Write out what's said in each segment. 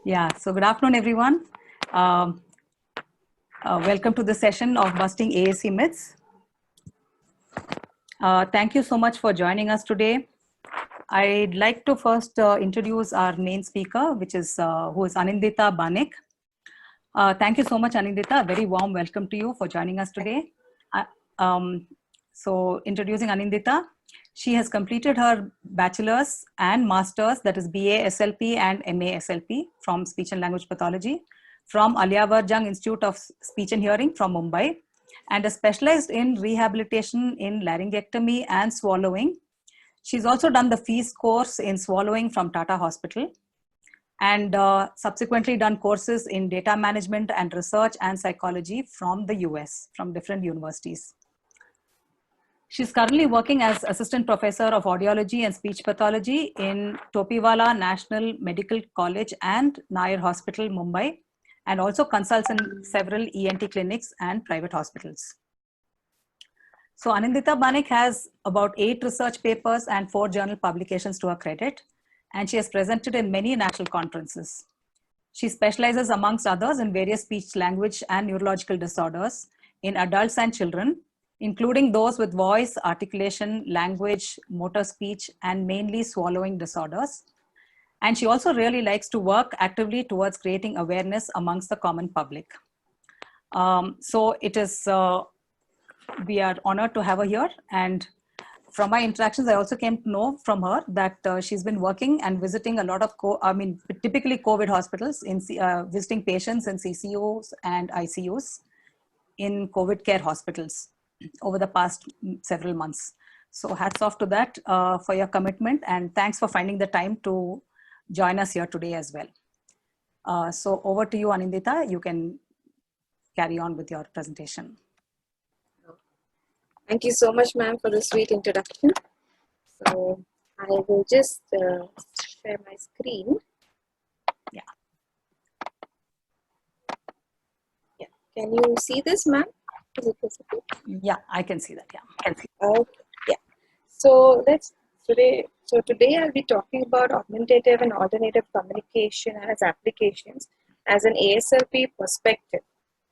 Yeah, so good afternoon, everyone. Um, Welcome to the session of Busting ASC Myths. Thank you so much for joining us today. I'd like to first introduce our main speaker, who is Anindita Banik. Thank you so much, Anindita. A very warm welcome to you for joining us today. Uh, um, so, introducing Anindita, she has completed her bachelor's and master's, that is BA SLP and MA SLP from Speech and Language Pathology from Aliyawarjung Institute of Speech and Hearing from Mumbai, and is specialized in rehabilitation in laryngectomy and swallowing. She's also done the FEAS course in swallowing from Tata Hospital, and subsequently done courses in data management and research and psychology from the US, from different universities. She's currently working as assistant professor of audiology and speech pathology in Topiwala National Medical College and Nair Hospital, Mumbai, and also consults in several ENT clinics and private hospitals. So Anindita Banik has about 8 research papers and 4 journal publications to her credit, and she has presented in many national conferences. She specializes, amongst others, in various speech, language, and neurological disorders in adults and children, including those with voice, articulation, language, motor speech, and mainly swallowing disorders. And she also really likes to work actively towards creating awareness amongst the common public. We are honored to have her here. And from my interactions, I also came to know from her that she's been working and visiting a lot of, typically COVID hospitals, in visiting patients in CCUs and ICUs in COVID care hospitals over the past several months. So hats off to that for your commitment, and thanks for finding the time to join us here today as well. So over to you, Anindita. You can carry on with your presentation. Thank you so much, ma'am, for the sweet introduction. So I will just share my screen. Yeah. Yeah. Can you see this, ma'am? Is it visible? Yeah, I can see that. Yeah. Okay. Yeah. So today I'll be talking about augmentative and alternative communication and its applications as an ASLP perspective.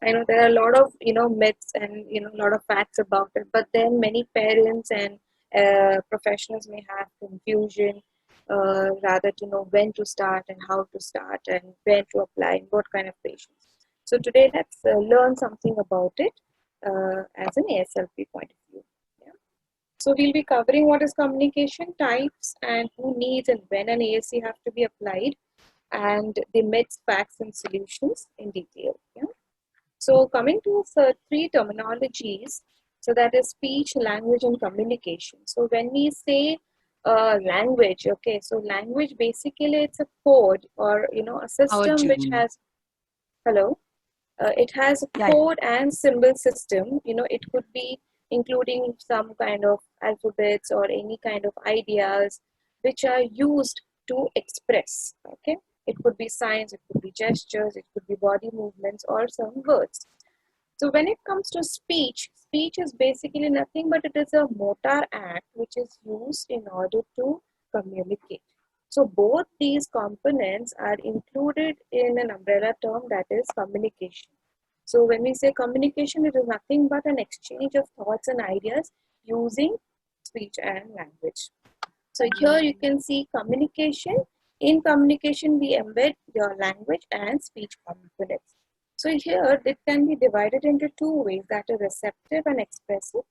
I know there are a lot of myths and a lot of facts about it, but then many parents and professionals may have confusion rather to know when to start and how to start and where to apply and what kind of patients. So today let's learn something about it as an ASLP point of view. Yeah. So we'll be covering what is communication types and who needs and when an ASC have to be applied, and the myths, facts, and solutions in detail. Yeah. So coming to 3 terminologies, so that is speech, language, and communication. So when we say language, okay, so language basically it's a code or a system which has, it has a code and symbol system. It could be including some kind of alphabets or any kind of ideas which are used to express, okay. It could be signs, it could be gestures, it could be body movements or some words. So when it comes to speech, speech is basically nothing but it is a motor act which is used in order to communicate. So both these components are included in an umbrella term, that is communication. So when we say communication, it is nothing but an exchange of thoughts and ideas using speech and language. So here you can see communication. In communication, we embed your language and speech components. So here it can be divided into 2 ways, that is receptive and expressive.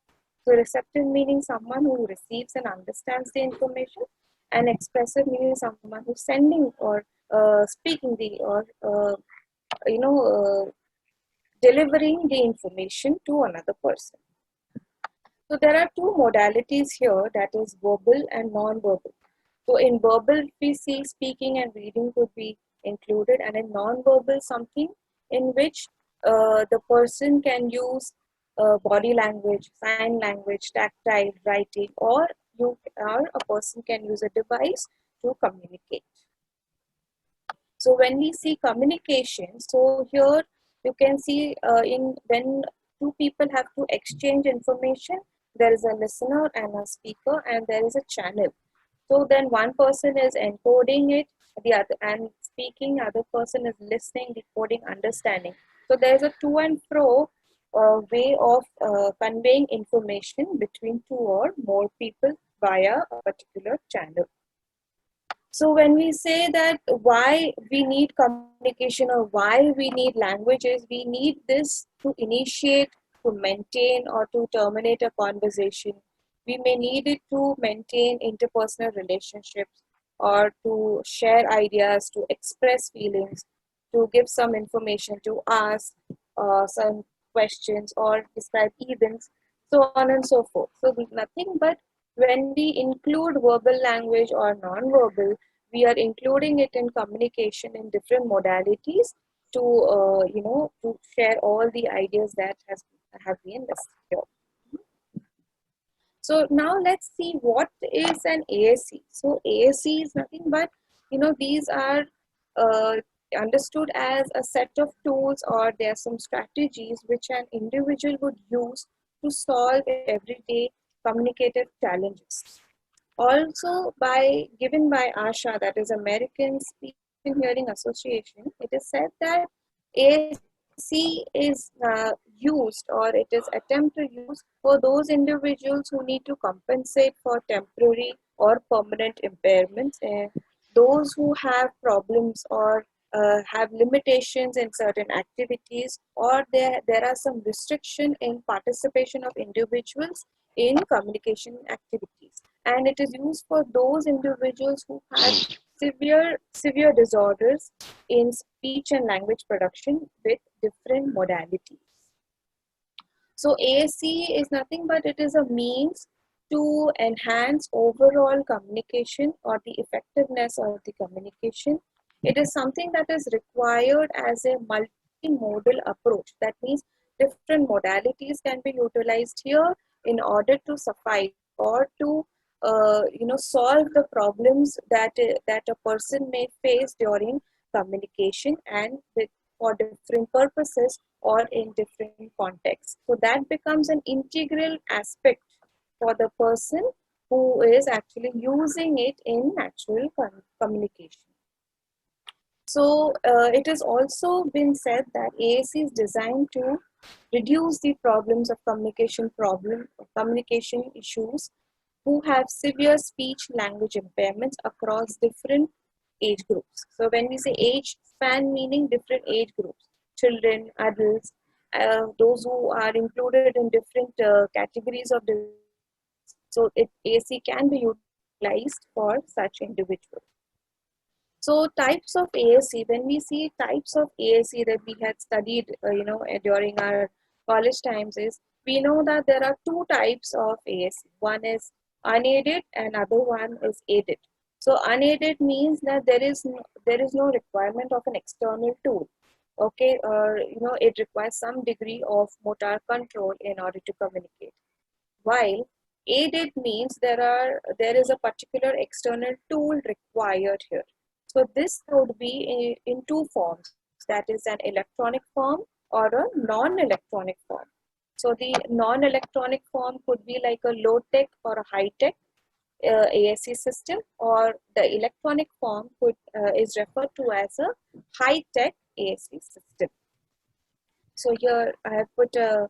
So receptive meaning someone who receives and understands the information, and expressive meaning someone who's sending or speaking the or delivering the information to another person. So there are 2 modalities here, that is verbal and non-verbal. So in verbal, we see speaking and reading could be included, and in non-verbal, something in which the person can use body language, sign language, tactile, writing, or a person can use a device to communicate. So when we see communication, so here you can see when 2 people have to exchange information, there is a listener and a speaker, and there is a channel. So then one person is encoding it, the other, and speaking, other person is listening, decoding, understanding. So there's a to and fro way of conveying information between two or more people via a particular channel. So when we say that why we need communication or why we need languages, we need this to initiate, to maintain, or to terminate a conversation. We may need it to maintain interpersonal relationships or to share ideas, to express feelings, to give some information, to ask some questions or describe events, so on and so forth. So nothing but when we include verbal language or non-verbal, we are including it in communication in different modalities to to share all the ideas that have been listed here. So now let's see what is an ASC. So ASC is nothing but, these are uh, understood as a set of tools, or there are some strategies which an individual would use to solve everyday communicative challenges. Also, given by ASHA, that is American Speech and Hearing Association, it is said that ASC is used, or it is attempted to use for those individuals who need to compensate for temporary or permanent impairments, and those who have problems or have limitations in certain activities, or there are some restriction in participation of individuals in communication activities. And it is used for those individuals who have severe disorders in speech and language production with different modalities. So ASC is nothing but it is a means to enhance overall communication or the effectiveness of the communication. It is something that is required as a multimodal approach. That means different modalities can be utilized here in order to suffice or to solve the problems that a person may face during communication and for different purposes or in different contexts. So that becomes an integral aspect for the person who is actually using it in natural communication. So it has also been said that ASC is designed to reduce the problems of communication issues who have severe speech language impairments across different age groups. So when we say age span, meaning different age groups, children, adults, those who are included in different categories of so AC can be utilized for such individuals. So types of ASC, when we see types of ASC that we had studied, during our college times, is we know that there are two types of ASC. One is unaided and other one is aided. So unaided means that there is no requirement of an external tool. Okay, or it requires some degree of motor control in order to communicate. While aided means there is a particular external tool required here. So this would be in two forms, that is an electronic form or a non-electronic form. So the non-electronic form could be like a low-tech or a high-tech ASC system, or the electronic form is referred to as a high-tech ASC system. So here I have put a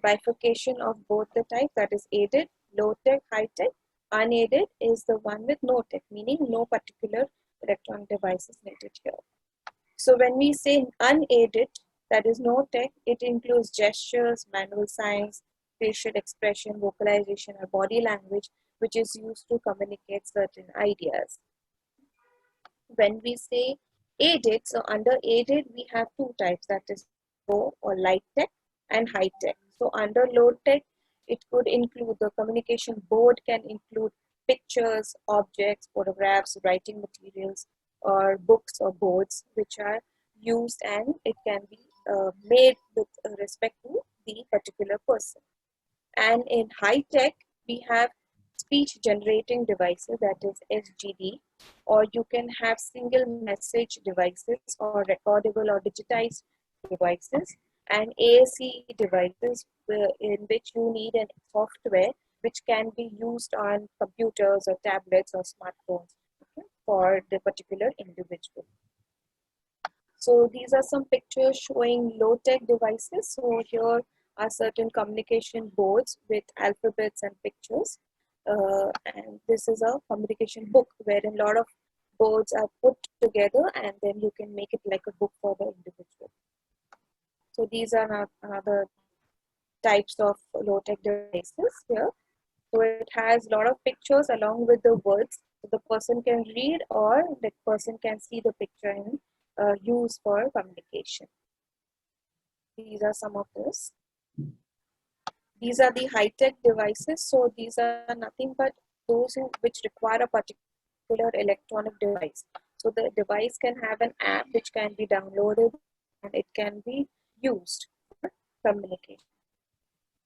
bifurcation of both the types, that is aided, low-tech, high-tech. Unaided is the one with no tech, meaning no particular electronic devices needed here. So when we say unaided, that is no tech, it includes gestures, manual signs, facial expression, vocalization, or body language, which is used to communicate certain ideas. When we say aided, so under aided, we have two types, that is low or light tech and high tech. So under low tech, it could include the communication board, can include pictures, objects, photographs, writing materials, or books or boards, which are used, and it can be made with respect to the particular person. And in high tech, we have speech generating devices, that is SGD, or you can have single message devices or recordable or digitized devices, and ASC devices in which you need a software which can be used on computers or tablets or smartphones, okay, for the particular individual. So these are some pictures showing low-tech devices. So here are certain communication boards with alphabets and pictures. And this is a communication book wherein a lot of boards are put together and then you can make it like a book for the individual. So these are another types of low-tech devices here. So it has a lot of pictures along with the words. So the person can read or the person can see the picture and use for communication. These are some of those. These are the high-tech devices. So these are nothing but those which require a particular electronic device. So the device can have an app which can be downloaded and it can be used for communication.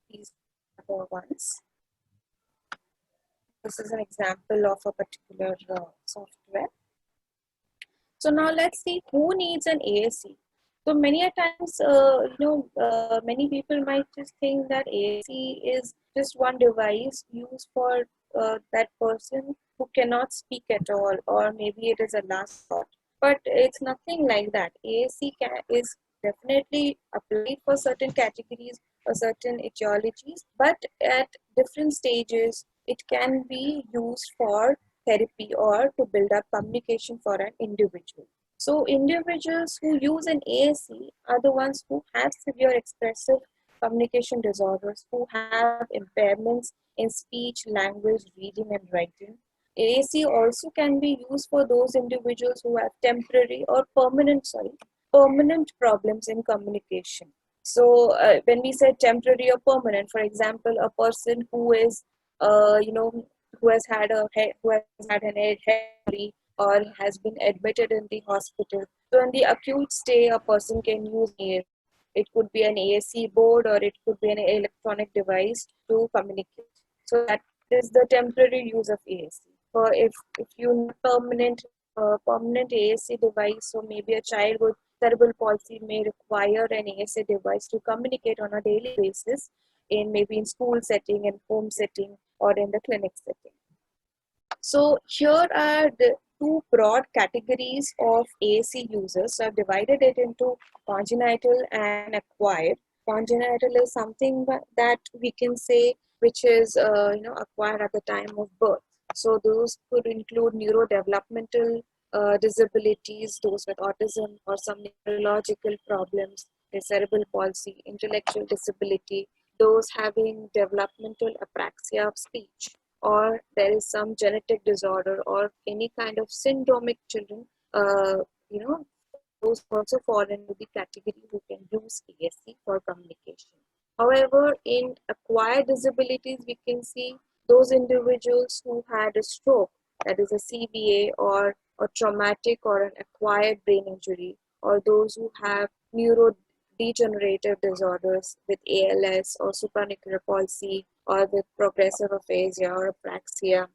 These are the ones. This is an example of a particular software. So now let's see who needs an ASC. So many a times, many people might just think that ASC is just one device used for that person who cannot speak at all, or maybe it is a last thought. But it's nothing like that. ASC is definitely applied for certain categories or certain etiologies, but at different stages, it can be used for therapy or to build up communication for an individual. So individuals who use an ASC are the ones who have severe expressive communication disorders, who have impairments in speech, language, reading, and writing. ASC also can be used for those individuals who have temporary or permanent problems in communication. So when we say temporary or permanent, for example, a person who is, who has had an head injury or has been admitted in the hospital. So in the acute stay, a person can use ASC. It could be an ASC board or it could be an electronic device to communicate. So that is the temporary use of ASC. For if you need permanent ASC device, so maybe a child with cerebral palsy may require an ASC device to communicate on a daily basis maybe in school setting, in home setting, or in the clinic setting. So here are the two broad categories of ASC users. So I've divided it into congenital and acquired. Congenital is something that we can say which is acquired at the time of birth. So those could include neurodevelopmental disabilities, those with autism or some neurological problems, cerebral palsy, intellectual disability, those having developmental apraxia of speech, or there is some genetic disorder or any kind of syndromic children, those also fall into the category who can use ASC for communication. However, in acquired disabilities, we can see those individuals who had a stroke, that is a CBA, or a traumatic or an acquired brain injury, or those who have neurodegenerative disorders with ALS or supranuclear palsy, or with progressive aphasia or apraxia.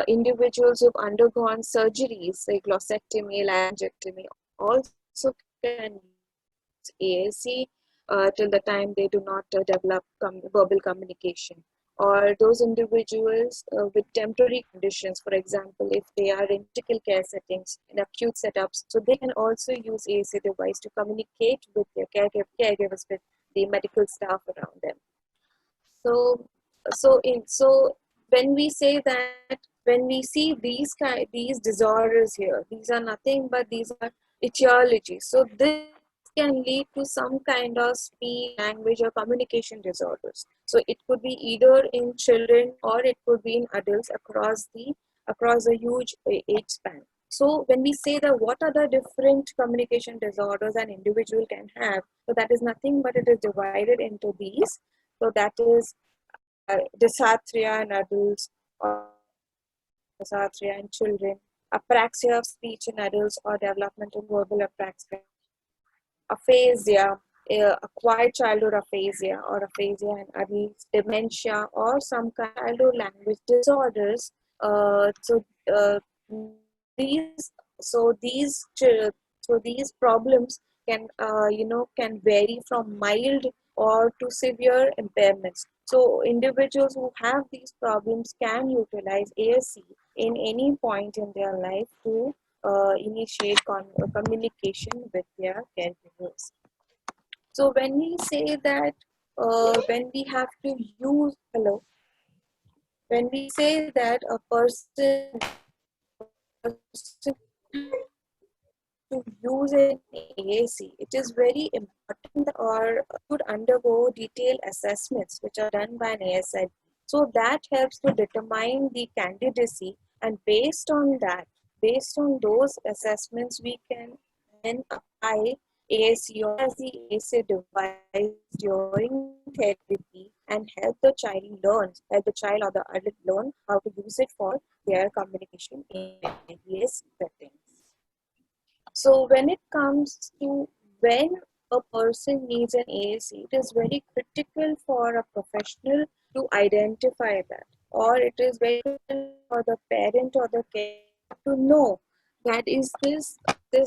Individuals who've undergone surgeries like glossectomy, laryngectomy also can use ASC till the time they do not develop verbal communication. Or those individuals with temporary conditions, for example, if they are in critical care settings, in acute setups, so they can also use ASC device to communicate with their caregivers, with the medical staff around them. So when we say that, when we see these disorders here, these are nothing but these are etiologies. So this can lead to some kind of speech, language, or communication disorders. So it could be either in children or it could be in adults across a huge age span. So when we say that what are the different communication disorders an individual can have, so that is nothing but it is divided into these. So that is dysarthria in adults or dysarthria in children, apraxia of speech in adults or developmental verbal apraxia, aphasia, acquired childhood aphasia or aphasia in adults, dementia, or some kind of childhood language disorders. Uh, these so these problems can vary from mild or to severe impairments. So individuals who have these problems can utilize ASC in any point in their life to initiate communication with their caregivers. So when we say that, when we have to use, hello, when we say that a person to use an AAC, it is very important or should undergo detailed assessments which are done by an ASIP. So that helps to determine the candidacy, and based on that, based on those assessments, we can then apply AAC or as the AAC device during therapy and help the child or the adult learn how to use it for their communication in various settings. So when it comes to when a person needs an AAC, it is very critical for a professional to identify that, or it is very critical for the parent or the caregiver to know that is this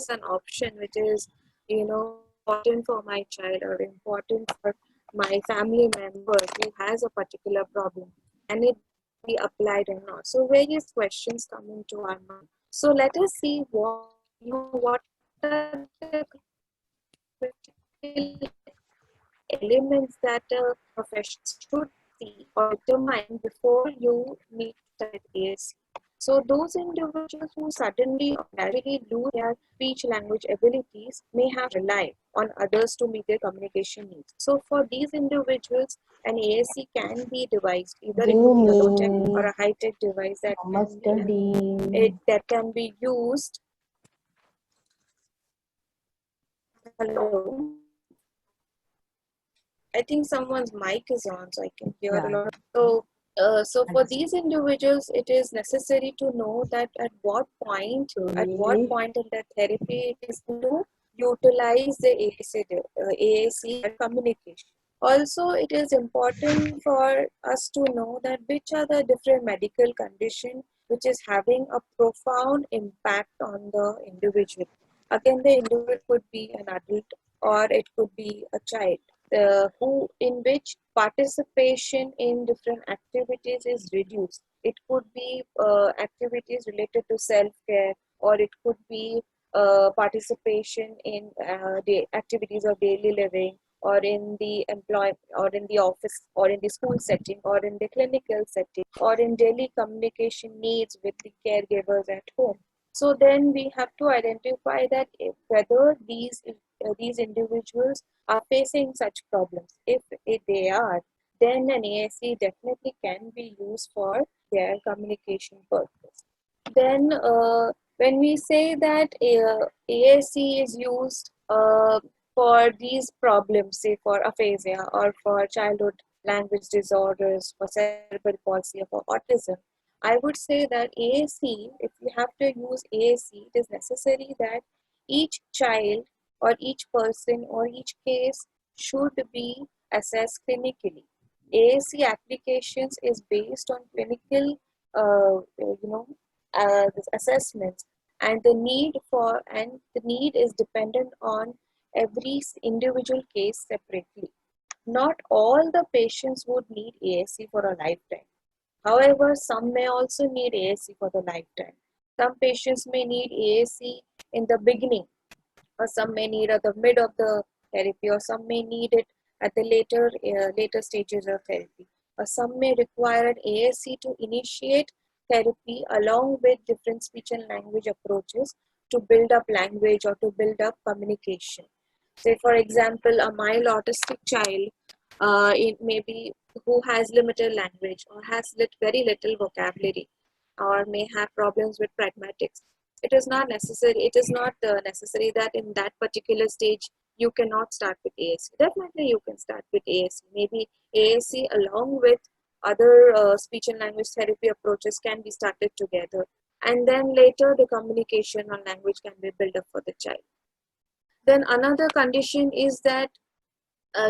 an option which is, important for my child or important for my family member who has a particular problem, and it be applied or not. So various questions come into our mind. So let us see what are the critical elements that a professional should see or determine before you meet the ASC. So those individuals who suddenly or gradually lose their speech language abilities may have to rely on others to meet their communication needs. So for these individuals, an ASC can be devised. Either it could be a low-tech or a high-tech device that can be used. Hello. I think someone's mic is on, so I can hear a lot. So for these individuals, it is necessary to know that at what point in the therapy it is to utilize the AAC communication. Also, it is important for us to know that which are the different medical conditions which is having a profound impact on the individual. Again, the individual could be an adult or it could be a child. In which participation in different activities is reduced. It could be activities related to self-care, or it could be participation in activities of daily living, or in the employment, or in the office, or in the school setting, or in the clinical setting, or in daily communication needs with the caregivers at home. So then we have to identify that whether these individuals are facing such problems. If they are, then an ASC definitely can be used for their communication purpose. Then when we say that ASC is used for these problems, say for aphasia or for childhood language disorders, for cerebral palsy, or for autism, I would say that AAC, if you have to use AAC, it is necessary that each child or each person or each case should be assessed clinically. AAC applications is based on clinical, assessments, and the need is dependent on every individual case separately. Not all the patients would need AAC for a lifetime. However, some may also need AAC for the lifetime. Some patients may need AAC in the beginning, or some may need at the mid of the therapy, or some may need it at the later stages of therapy, or some may require an AAC to initiate therapy along with different speech and language approaches to build up language or to build up communication. Say, for example, a mild autistic child, it may be who has limited language or has very little vocabulary, or may have problems with pragmatics. It is not necessary that in that particular stage you cannot start with AAC. Definitely you can start with AAC. Maybe AAC along with other speech and language therapy approaches can be started together, and then later the communication or language can be built up for the child. Then another condition is that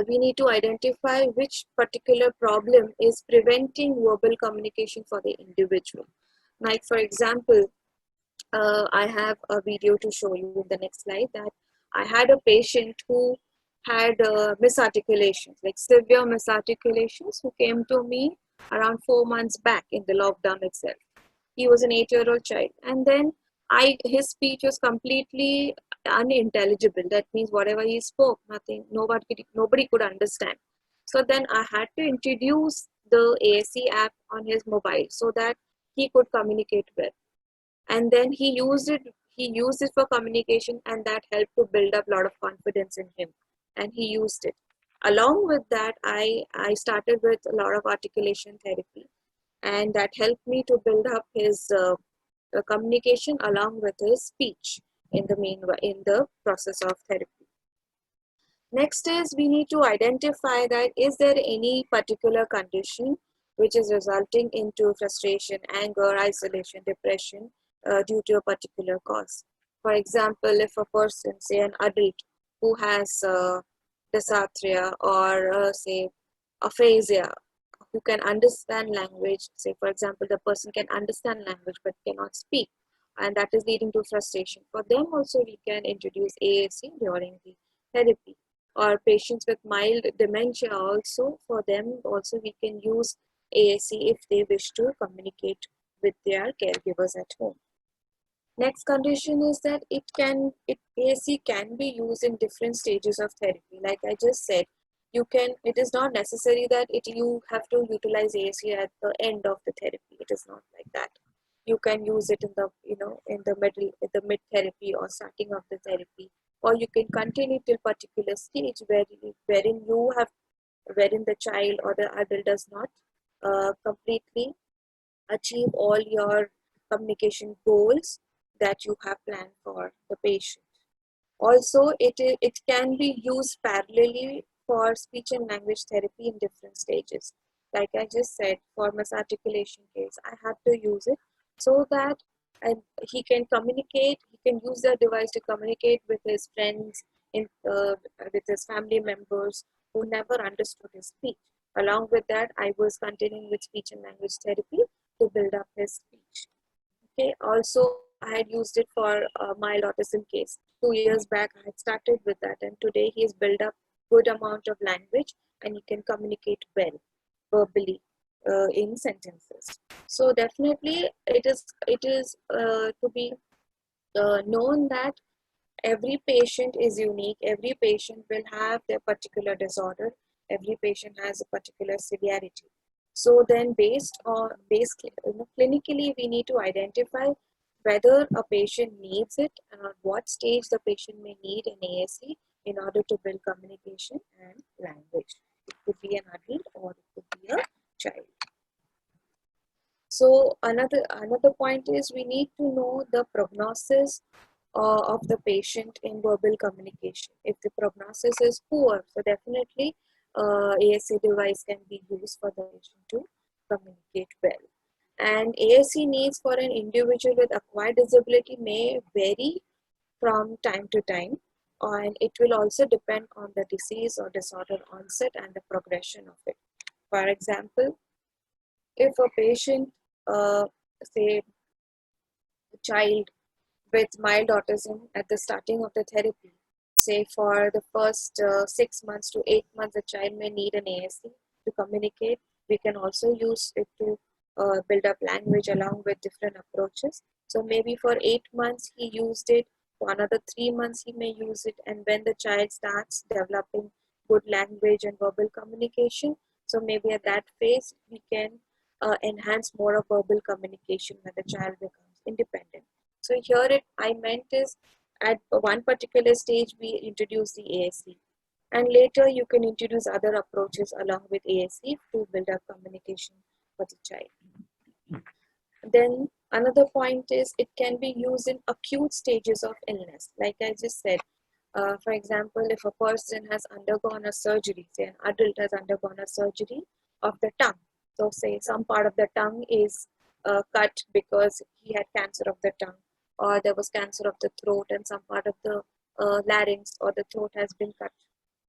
we need to identify which particular problem is preventing verbal communication for the individual. Like, for example, I have a video to show you in the next slide, that I had a patient who had misarticulations, like severe misarticulations, who came to me around 4 months back in the lockdown itself. He was an 8-year-old child. And then his speech was completely unintelligible. That means whatever he spoke, nobody could understand. So then I had to introduce the ASC app on his mobile so that he could communicate well. And then he used it for communication, and that helped to build up a lot of confidence in him, and he used it. Along with that, I started with a lot of articulation therapy, and that helped me to build up his communication along with his speech in the process of therapy. Next is we need to identify that is there any particular condition which is resulting into frustration, anger, isolation, depression due to a particular cause. For example, if a person, say an adult who has dysarthria or say aphasia, who can understand language, say for example, the person can understand language but cannot speak, and that is leading to frustration. For them also we can introduce AAC during the therapy. Or patients with mild dementia also, for them also we can use AAC if they wish to communicate with their caregivers at home. Next condition is that AAC can be used in different stages of therapy. Like I just said, it is not necessary that you have to utilize AAC at the end of the therapy. It is not like that. You can use it in the mid therapy or starting of the therapy, or you can continue till particular stage wherein the child or the adult does not completely achieve all your communication goals that you have planned for the patient. Also, it can be used parallelly for speech and language therapy in different stages. Like I just said, for misarticulation case, I had to use it so that he can communicate, he can use the device to communicate with his friends, with his family members who never understood his speech. Along with that, I was continuing with speech and language therapy to build up his speech. Okay. Also, I had used it for a mild autism case. 2 years back, I had started with that, and today he has built up good amount of language and he can communicate well verbally in sentences. So definitely, it is to be known that every patient is unique. Every patient will have their particular disorder. Every patient has a particular severity. So then clinically, we need to identify whether a patient needs it and at what stage the patient may need an ASC in order to build communication and language. It could be an adult or it could be a child. So another point is we need to know the prognosis of the patient in verbal communication. If the prognosis is poor, so definitely ASC device can be used for the patient to communicate well. And ASC needs for an individual with acquired disability may vary from time to time, and it will also depend on the disease or disorder onset and the progression of it. For example, if a patient, say a child with mild autism at the starting of the therapy, say for the first 6 months to 8 months, the child may need an ASC to communicate. We can also use it to build up language along with different approaches. So maybe for 8 months he used it, for another 3 months he may use it, and when the child starts developing good language and verbal communication, so maybe at that phase we can enhance more of verbal communication when the child becomes independent. So here I meant is at one particular stage we introduce the ASC, and later you can introduce other approaches along with ASC to build up communication for the child. Then another point is it can be used in acute stages of illness. Like I just said, for example, if a person has undergone a surgery, say an adult has undergone a surgery of the tongue. So say some part of the tongue is cut because he had cancer of the tongue, or there was cancer of the throat and some part of the larynx or the throat has been cut.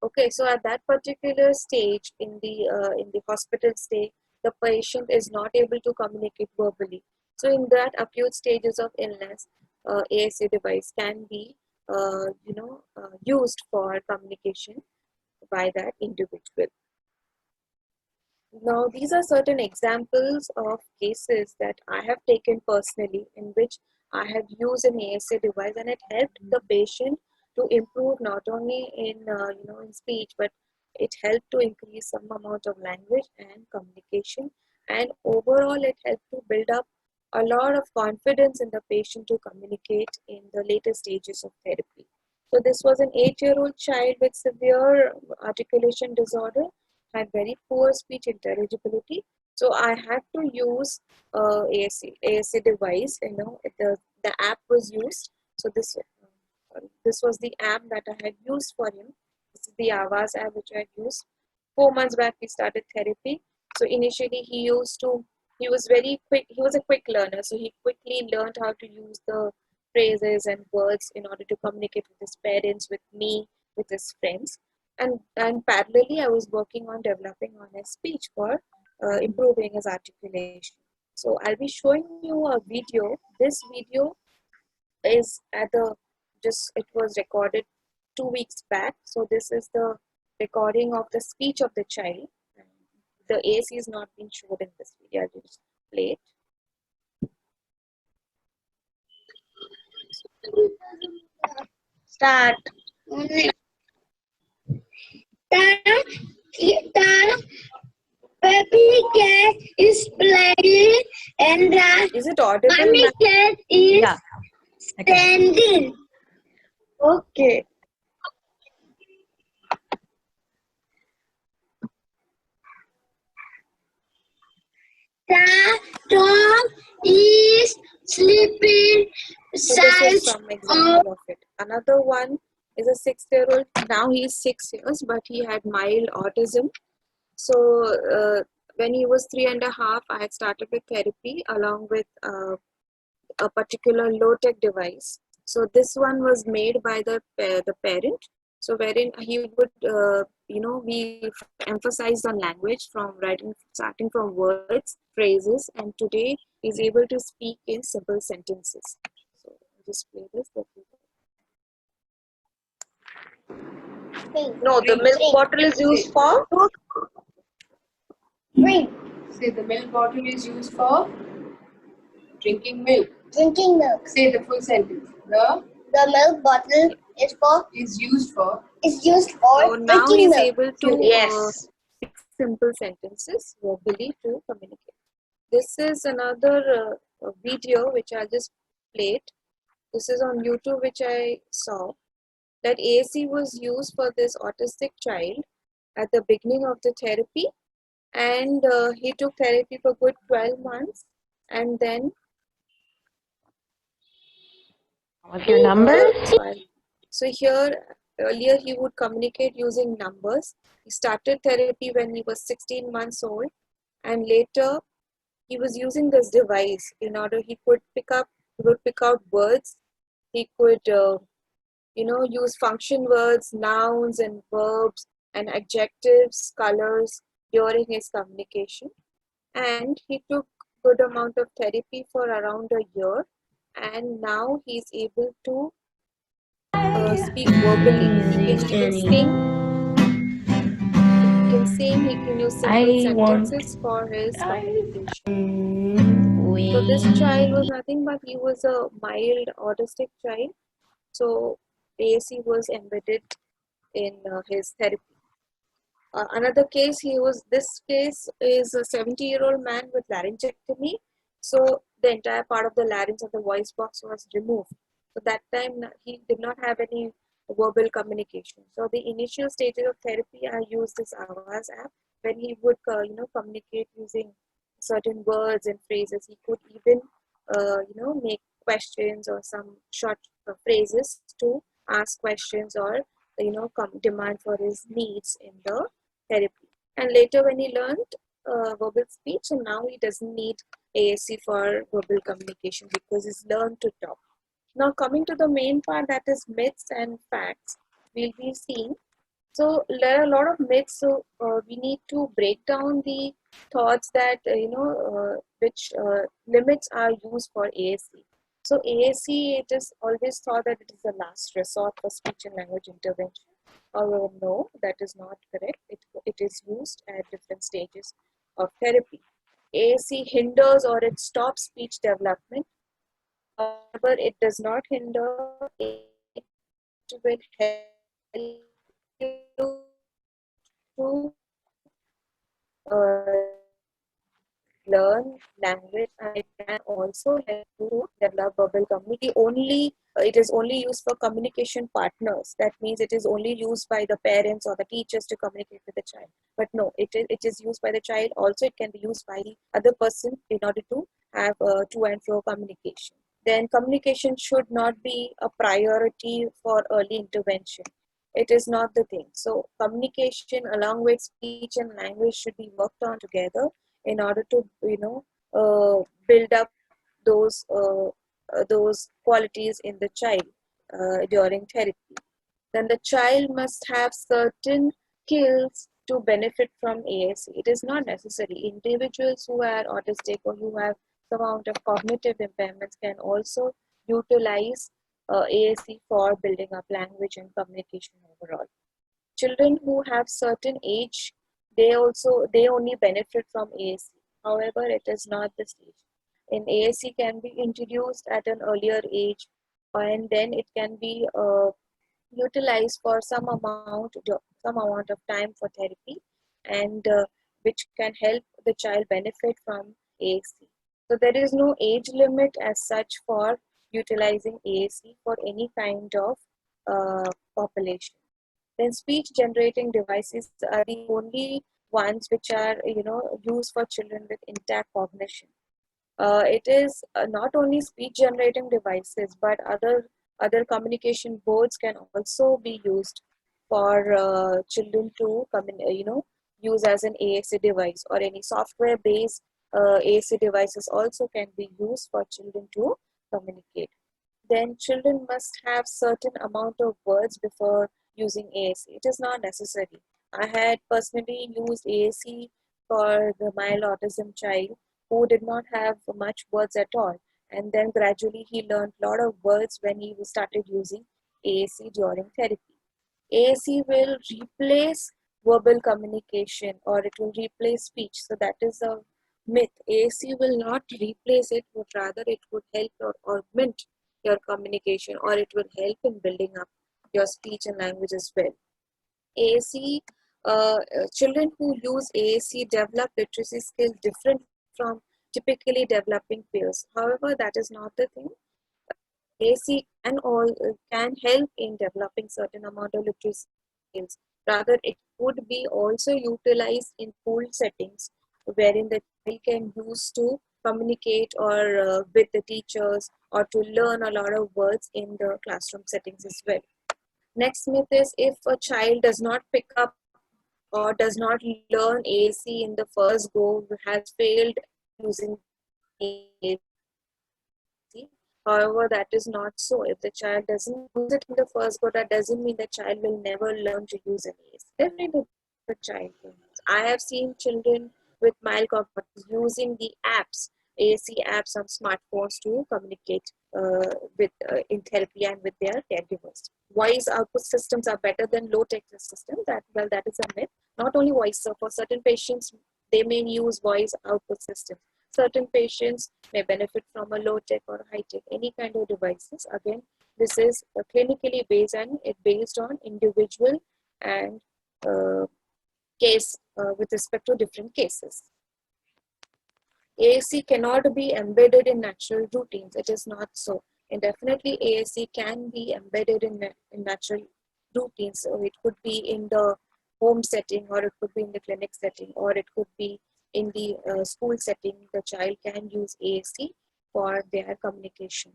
Okay, so at that particular stage in the hospital stay, the patient is not able to communicate verbally. So in that acute stages of illness, ASC device can be used for communication by that individual. Now, these are certain examples of cases that I have taken personally in which I have used an ASA device, and it helped the patient to improve not only in in speech, but it helped to increase some amount of language and communication, and overall it helped to build up a lot of confidence in the patient to communicate in the later stages of therapy. So this was an 8-year-old child with severe articulation disorder, had very poor speech intelligibility. So I had to use ASA device. The app was used. So this was the app that I had used for him. This is the Avaz app which I had used. 4 months back we started therapy. So initially he was very quick. He was a quick learner, so he quickly learned how to use the phrases and words in order to communicate with his parents, with me, with his friends. And parallelly, I was working on developing on his speech for improving his articulation. So I'll be showing you a video. This video is it was recorded 2 weeks back. So this is the recording of the speech of the child. The AC is not being shown in this video. I'll just play it. Start. The baby cat is playing and the Is it audible? mommy cat is Yeah. I can- standing. Okay. The dog is sleeping So this side is some example of it. Another one is a 6-year-old. Now he is 6 years, but he had mild autism. So when he was 3.5, I had started with therapy along with a particular low-tech device. So this one was made by the parent. So wherein he would we emphasized on language from starting from words, phrases, and today he's able to speak in simple sentences. So I'll just play this. No, the milk bottle is used for drink. Say the milk bottle is used for drinking milk. Drinking milk. Say the full sentence. The milk bottle Is used for. So now drinking he's milk. able to Yes. speak simple sentences verbally to communicate. This is another video which I just played. This is on YouTube, which I saw that AC was used for this autistic child at the beginning of the therapy, and he took therapy for good 12 months, and then What's your number? So here, earlier he would communicate using numbers. He started therapy when he was 16 months old, and later he was using this device in order he would pick out words. He could, use function words, nouns and verbs and adjectives, colors during his communication. And he took good amount of therapy for around a year, and now he's able to speak verbally. He can sing, he can use simple sentences for his communication. So this child was nothing but he was a mild autistic child. So ASC was embedded in his therapy. Another case, this case is a 70-year-old man with laryngectomy. So the entire part of the larynx of the voice box was removed. So that time he did not have any verbal communication. So the initial stages of therapy, I used this Avaz app when he would communicate using certain words and phrases. He could even make questions or some short phrases to ask questions or demand for his needs in the therapy. And later when he learned verbal speech, so now he doesn't need ASC for verbal communication because he's learned to talk. Now coming to the main part, that is myths and facts, we'll be seeing. So there are a lot of myths, so we need to break down the thoughts that which limits are used for ASC. So ASC, it is always thought that it is the last resort for speech and language intervention. However, no, that is not correct. It is used at different stages of therapy. ASC hinders or it stops speech development. However, it does not hinder, it will help you to learn language, and it can also help you to develop verbal communication. It is only used for communication partners. That means it is only used by the parents or the teachers to communicate with the child. But no, it is used by the child. Also, it can be used by the other person in order to have to and fro communication. Then communication should not be a priority for early intervention. It is not the thing. So communication along with speech and language should be worked on together in order to build up those qualities in the child during therapy. Then the child must have certain skills to benefit from ASC. It is not necessary. Individuals who are autistic or who have some amount of cognitive impairments can also utilize ASC for building up language and communication overall. Children who have certain age, they only benefit from ASC. However, it is not the stage. In ASC can be introduced at an earlier age, and then it can be utilized for some amount of time for therapy, and which can help the child benefit from ASC. So there is no age limit as such for utilizing ASC for any kind of population. Then speech generating devices are the only ones which are used for children with intact cognition. It is not only speech generating devices, but other communication boards can also be used for children to use as an ASC device, or any software based ASC devices also can be used for children to communicate. Then children must have certain amount of words before using ASC. It is not necessary. I had personally used ASC for the mild autism child who did not have much words at all. And then gradually he learned a lot of words when he started using ASC during therapy. ASC will replace verbal communication, or it will replace speech. So that is a myth. ASC will not replace it, but rather it would help or augment your communication, or it will help in building up your speech and language as well. ASC, children who use ASC develop literacy skills different from typically developing peers. However, that is not the thing. ASC can help in developing certain amount of literacy skills. Rather, it could be also utilized in school settings, wherein the child can use to communicate or with the teachers, or to learn a lot of words in the classroom settings as well. Next myth is, if a child does not pick up or does not learn ASC in the first go, has failed using ASC. However, that is not so. If the child doesn't use it in the first go, that doesn't mean the child will never learn to use an ASC. Definitely the child will. I have seen children with mild cognition using the apps, ASC apps on smartphones to communicate in therapy and with their caregivers. Voice output systems are better than low-tech systems. That is a myth. Not only voice, so for certain patients, they may use voice output systems. Certain patients may benefit from a low-tech or high-tech, any kind of devices. Again, this is clinically based, and it based on individual and case with respect to different cases. ASC cannot be embedded in natural routines. It is not so. And definitely ASC can be embedded in natural routines. So it could be in the home setting, or it could be in the clinic setting, or it could be in the school setting. The child can use ASC for their communication.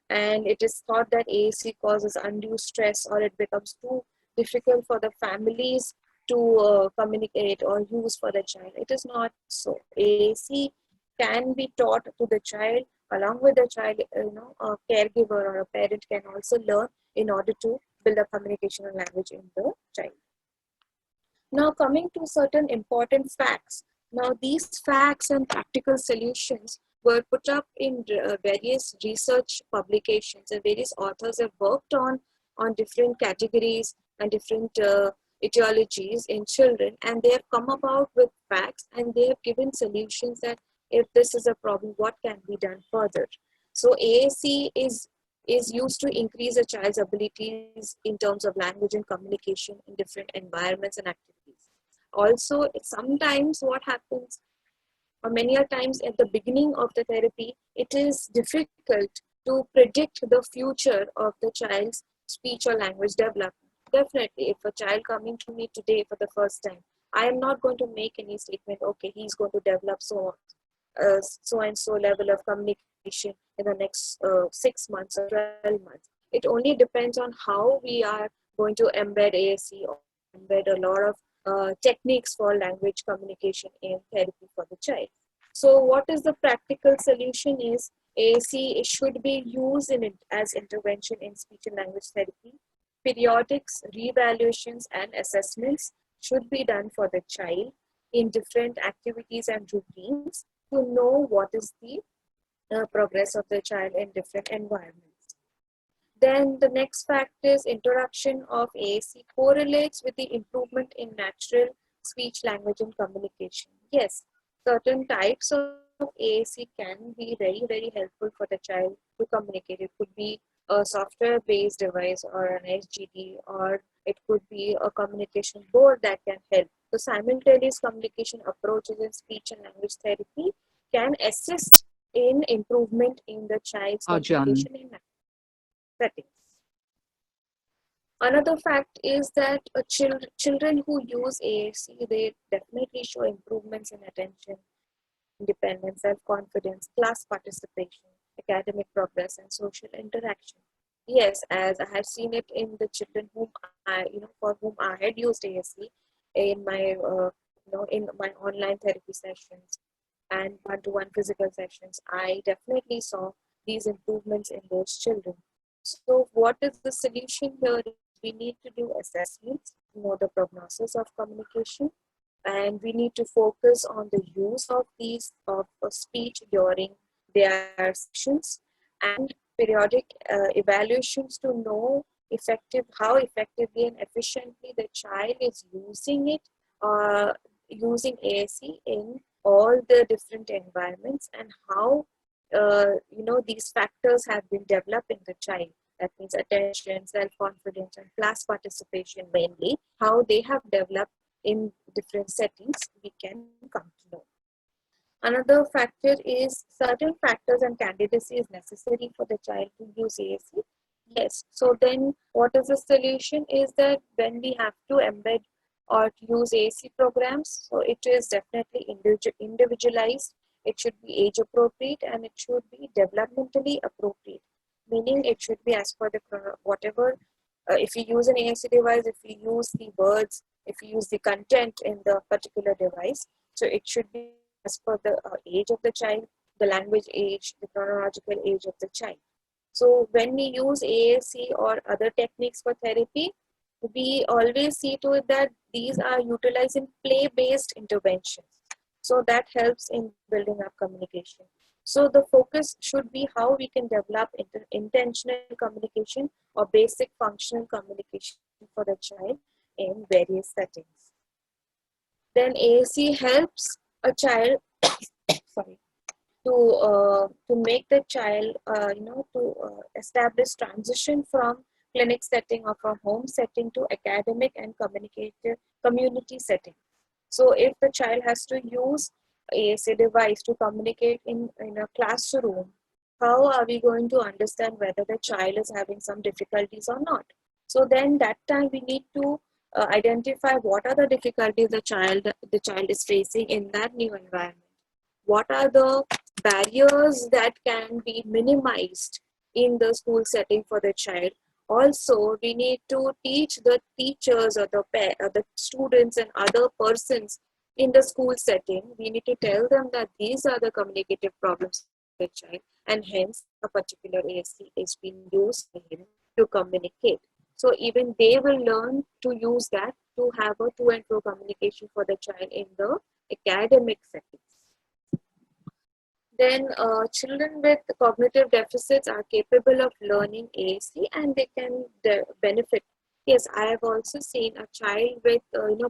And it is thought that ASC causes undue stress, or it becomes too difficult for the families to communicate or use for the child. It is not so. ASC can be taught to the child. Along with the child, a caregiver or a parent can also learn in order to build a communication and language in the child. Now, coming to certain important facts. Now, these facts and practical solutions were put up in various research publications, and various authors have worked on different categories and different etiologies in children, and they have come about with facts, and they have given solutions that if this is a problem, what can be done further. So AAC is used to increase a child's abilities in terms of language and communication in different environments and activities. Also, sometimes what happens, or many a times at the beginning of the therapy, it is difficult to predict the future of the child's speech or language development. Definitely, if a child coming to me today for the first time, I am not going to make any statement, okay, he's going to develop so and so level of communication in the next 6 months or 12 months. It only depends on how we are going to embed ASC or embed a lot of techniques for language communication in therapy for the child. So what is the practical solution is AAC should be used as intervention in speech and language therapy. Periodics, reevaluations and assessments should be done for the child in different activities and routines to know what is the progress of the child in different environments. Then the next fact is introduction of AAC correlates with the improvement in natural speech, language and communication. Yes, certain types of AAC can be very, very helpful for the child to communicate. It could be a software-based device or an SGD, or it could be a communication board that can help. So simultaneous communication approaches in speech and language therapy can assist in improvement in the child's communication in settings. Another fact is that children who use AAC, they definitely show improvements in attention, independence, self-confidence, class participation, academic progress, and social interaction. Yes, as I have seen it in the children for whom I had used AAC in my, in my online therapy sessions and one-to-one physical sessions, I definitely saw these improvements in those children. So what is the solution here? We need to do assessments to know the prognosis of communication, and we need to focus on the use of these of speech during their sessions and periodic evaluations to know how effectively and efficiently the child is using it, using AAC in all the different environments, and how these factors have been developed in the child. That means attention, self-confidence, and class participation mainly, how they have developed in different settings, we can come to know. Another factor is certain factors and candidacy is necessary for the child to use AAC. Yes, so then what is the solution is that when we have to embed or use AAC programs, so it is definitely individualized, it should be age appropriate, and it should be developmentally appropriate. Meaning it should be as per the whatever, if you use an AAC device, if you use the words, if you use the content in the particular device, so it should be as per the age of the child, the language age, the chronological age of the child. So when we use AAC or other techniques for therapy, we always see to it that these are utilized in play-based interventions. So that helps in building up communication. So the focus should be how we can develop intentional communication or basic functional communication for the child in various settings. Then AAC helps a child to make the child establish transition from clinic setting or from home setting to academic and community setting. So if the child has to use AAC device to communicate in a classroom, how are we going to understand whether the child is having some difficulties or not? So then that time we need to identify what are the difficulties the child is facing in that new environment. What are the barriers that can be minimized in the school setting for the child? Also, we need to teach the teachers or the students and other persons in the school setting. We need to tell them that these are the communicative problems of the child, and hence a particular AAC is being used for him to communicate. So even they will learn to use that to have a to and fro communication for the child in the academic settings. Then children with cognitive deficits are capable of learning AAC and they can benefit. Yes, I have also seen a child with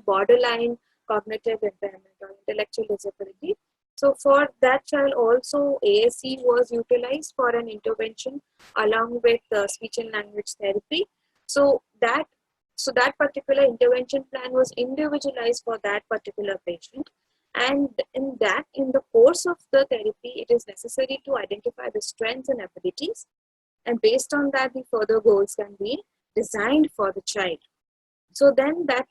borderline cognitive impairment or intellectual disability. So for that child also ASE was utilized for an intervention along with speech and language therapy. So that particular intervention plan was individualized for that particular patient. And in the course of the therapy, it is necessary to identify the strengths and abilities. And based on that, the further goals can be designed for the child. So then that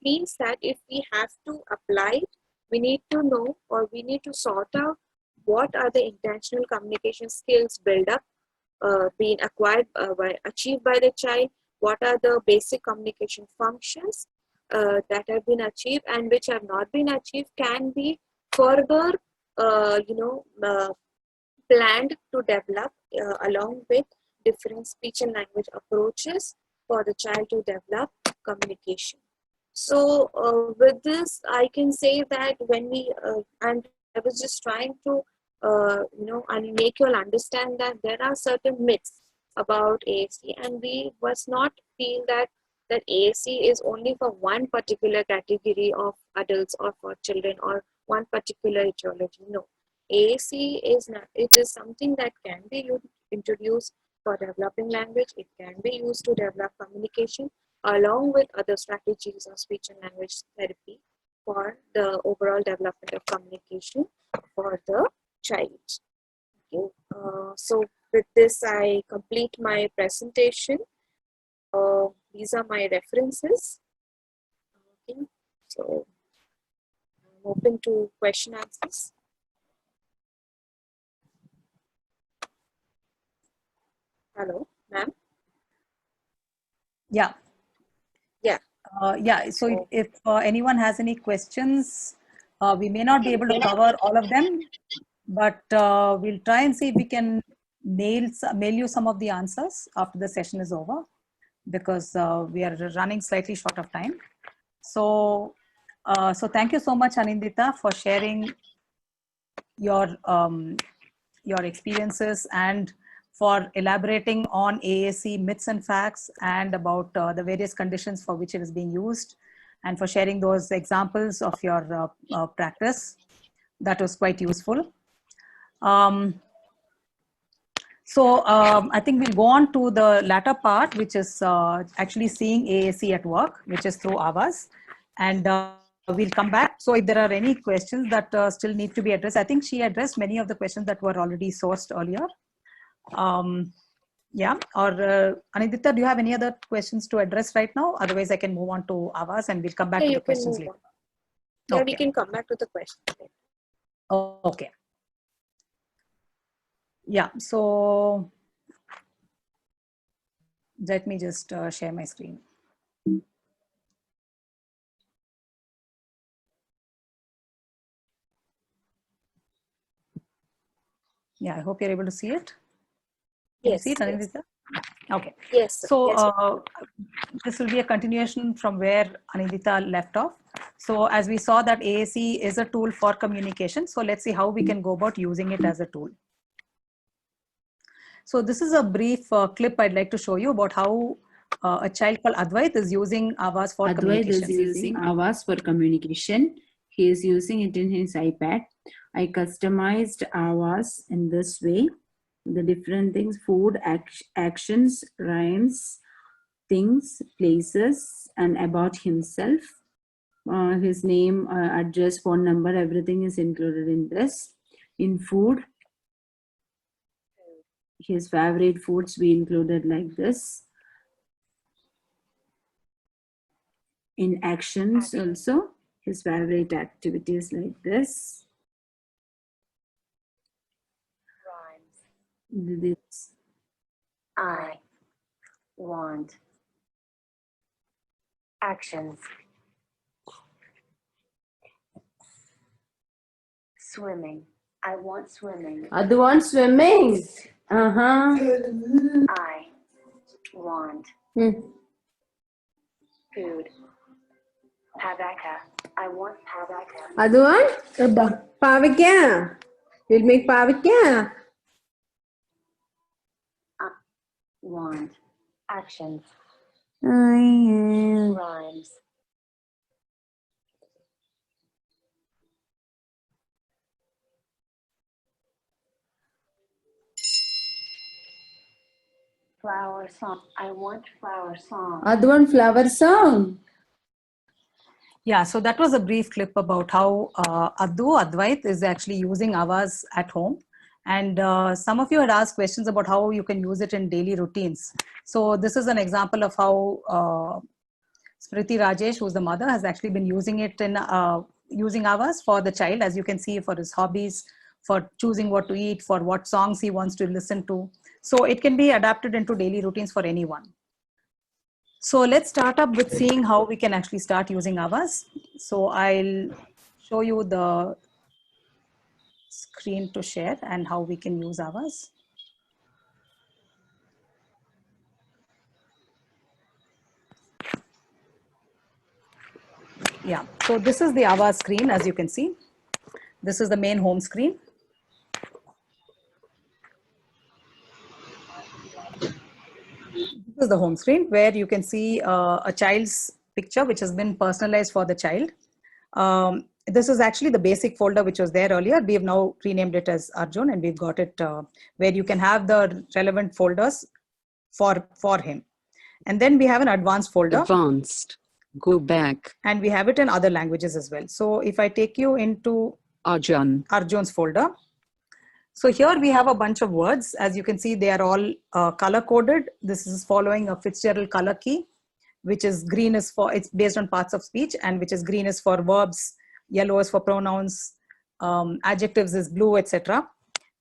means that if we have to apply it, we need to know, or we need to sort out what are the intentional communication skills built up, being acquired, achieved by the child, what are the basic communication functions that have been achieved and which have not been achieved, can be further, planned to develop along with different speech and language approaches for the child to develop communication. So with this, I can say that when and I was just trying to, and make you all understand that there are certain myths about ASE, and we must not feel that ASE is only for one particular category of adults or for children or one particular etiology. No, ASE is not. It is something that can be introduced for developing language. It can be used to develop communication, along with other strategies of speech and language therapy for the overall development of communication for the child. Okay. So with this, I complete my presentation. These are my references. Okay. So I'm open to question answers. Hello, ma'am. Yeah. Yeah. Yeah. So if anyone has any questions, we may not be able to cover all of them, but we'll try and see if we can mail you some of the answers after the session is over, because we are running slightly short of time. So, so thank you so much, Anindita, for sharing your experiences and for elaborating on ASE myths and facts and about the various conditions for which it is being used, and for sharing those examples of your practice. That was quite useful. I think we'll go on to the latter part, which is actually seeing ASE at work, which is through Aavas. And we'll come back. So if there are any questions that still need to be addressed, I think she addressed many of the questions that were already sourced earlier. Yeah, or Anindita, do you have any other questions to address right now? Otherwise, I can move on to Aavas and we'll come back to the questions later. Yeah, okay. We can come back to the questions later. Okay. Yeah, so let me just share my screen. Yeah, I hope you're able to see it. Can you see it, Anindita? Okay. Yes. So yes, this will be a continuation from where Anindita left off. So as we saw that ASE is a tool for communication. So let's see how we can go about using it as a tool. So this is a brief clip I'd like to show you about how a child called Advait is using Aavas for communication. Advait is using Aavas for communication. He is using it in his iPad. I customized Aavas in this way. The different things: food, actions, rhymes, things, places, and about himself. His name, address, phone number, everything is included in this. In food, his favorite foods we included like this. In actions also, his favorite activities like this. Rhymes. This. I want. Actions. Swimming. I want swimming. Adu want swimming. I want. Food. Pavaka. I want pavaka. Adu want pavaka. You'll make pavaka. Want. Actions. Rhymes. Flower song. I want flower song. Advan flower song. Yeah, so that was a brief clip about how Advait is actually using Avaz at home. And some of you had asked questions about how you can use it in daily routines. So this is an example of how Smriti Rajesh, who's the mother, has actually been using it in using Avaz for the child, as you can see, for his hobbies, for choosing what to eat, for what songs he wants to listen to. So it can be adapted into daily routines for anyone. So let's start up with seeing how we can actually start using Avaz. So I'll show you the screen to share and how we can use Avaz. Yeah, so this is the Avaz screen, as you can see. This is the main home screen. This is the home screen where you can see a child's picture which has been personalized for the child. This is actually the basic folder which was there earlier. We have now renamed it as Arjun, and we've got it where you can have the relevant folders for him. And then we have an advanced folder. Advanced. Go back. And we have it in other languages as well. So if I take you into Arjun's folder. So here we have a bunch of words. As you can see, they are all color coded. This is following a Fitzgerald color key, which is green is for, it's based on parts of speech, and which is green is for verbs, yellow is for pronouns, adjectives is blue, etc.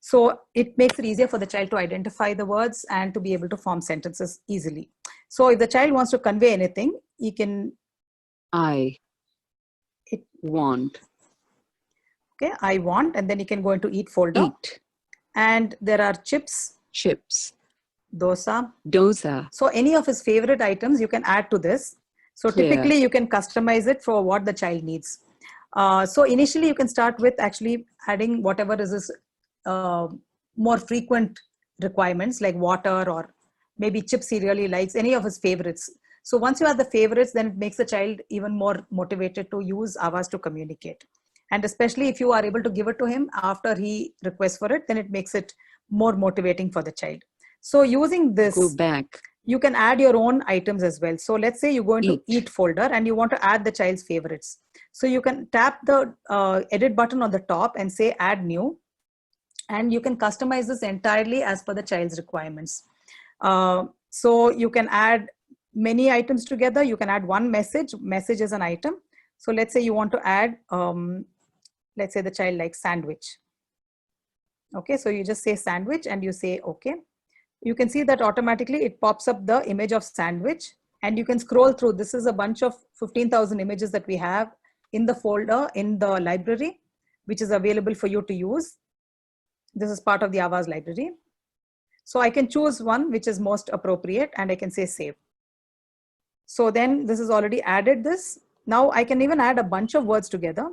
So it makes it easier for the child to identify the words and to be able to form sentences easily. So if the child wants to convey anything, he can. Want. Okay, I want, and then you can go into eat folder. Eat. And there are chips. Chips. Dosa. Dosa. So any of his favorite items you can add to this. So typically you can customize it for what the child needs. So initially you can start with actually adding whatever is his more frequent requirements, like water or maybe chips he really likes, any of his favorites. So once you have the favorites, then it makes the child even more motivated to use Avaz to communicate. And especially if you are able to give it to him after he requests for it, then it makes it more motivating for the child. So using this, go back. You can add your own items as well. So let's say you go into eat folder and you want to add the child's favorites. So you can tap the edit button on the top and say add new. And you can customize this entirely as per the child's requirements. So you can add many items together. You can add one message. Message is an item. So let's say you want to add, let's say the child likes sandwich. Okay, so you just say sandwich and you say okay. You can see that automatically it pops up the image of sandwich, and you can scroll through. This is a bunch of 15,000 images that we have in the folder in the library, which is available for you to use. This is part of the Avaz library. So I can choose one which is most appropriate and I can say save. So then this is already added this. Now I can even add a bunch of words together.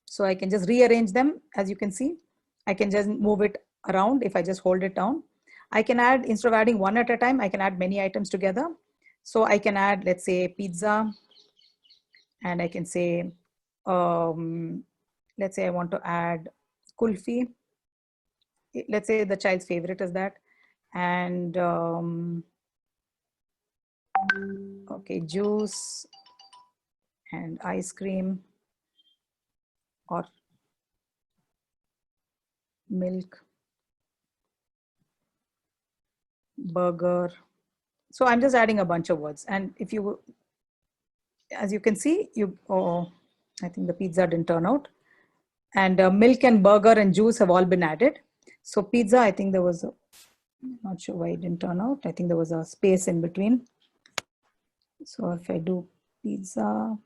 So I can just rearrange them. As you can see, I can just move it around. If I just hold it down, I can add, instead of adding one at a time, I can add many items together. So I can add, let's say pizza, and I can say, let's say I want to add kulfi. Let's say the child's favorite is that. And okay, juice and ice cream or milk, burger. So I'm just adding a bunch of words. And if you, as you can see, I think the pizza didn't turn out. And milk and burger and juice have all been added. So pizza, I think there was, not sure why it didn't turn out. I think there was a space in between. So if I do pizza,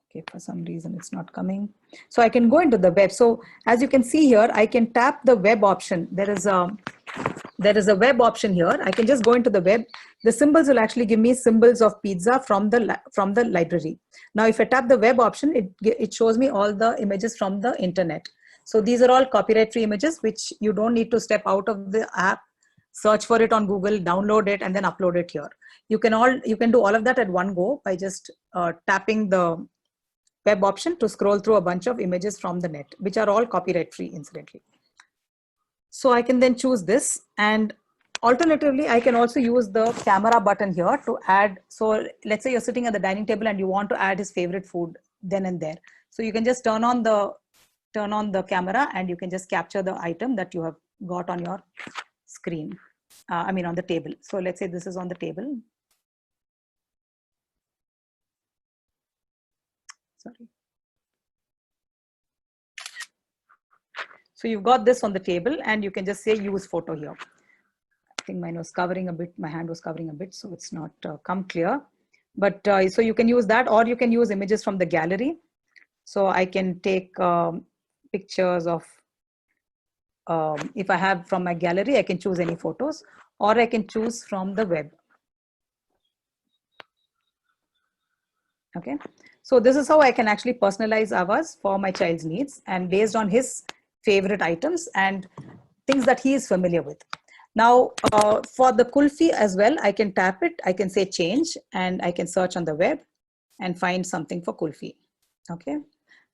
okay, for some reason it's not coming. So I can go into the web. So as you can see here, I can tap the web option. There is a web option here. I can just go into the web. The symbols will actually give me symbols of pizza from the library. Now, if I tap the web option, it shows me all the images from the internet. So these are all copyright-free images, which you don't need to step out of the app, search for it on Google, download it, and then upload it here. You can do all of that at one go by just tapping the web option to scroll through a bunch of images from the net, which are all copyright-free, incidentally. So I can then choose this, and alternatively, I can also use the camera button here to add. So let's say you're sitting at the dining table and you want to add his favorite food then and there. So you can just turn on the camera and you can just capture the item that you have got on your screen. I mean on the table. So let's say this is on the table. Sorry. So you've got this on the table and you can just say use photo here. I think mine was covering a bit, my hand was covering a bit, so it's not come clear. But so you can use that, or you can use images from the gallery. So I can take pictures of, if I have from my gallery, I can choose any photos, or I can choose from the web. Okay, so this is how I can actually personalize Avaz for my child's needs and based on his favorite items and things that he is familiar with. Now, for the Kulfi as well, I can tap it, I can say change, and I can search on the web and find something for Kulfi. Okay,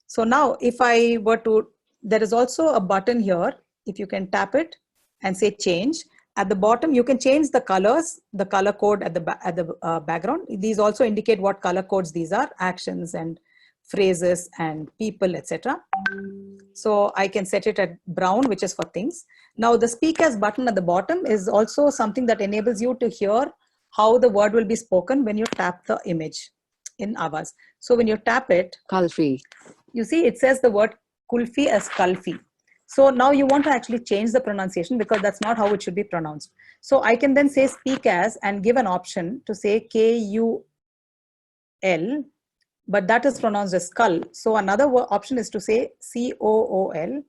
so now if I were to, there is also a button here. If you can tap it and say change, at the bottom, you can change the colors, the color code at the background. These also indicate what color codes these are, actions and phrases and people, etc. So I can set it at brown, which is for things. Now the speak as button at the bottom is also something that enables you to hear how the word will be spoken when you tap the image in Avaz. So when you tap it, Kulfi. you see it says the word Kulfi as Kalfi. So now you want to actually change the pronunciation because that's not how it should be pronounced. So I can then say speak as and give an option to say K-U-L, but that is pronounced as skull. So another option is to say C-O-O-L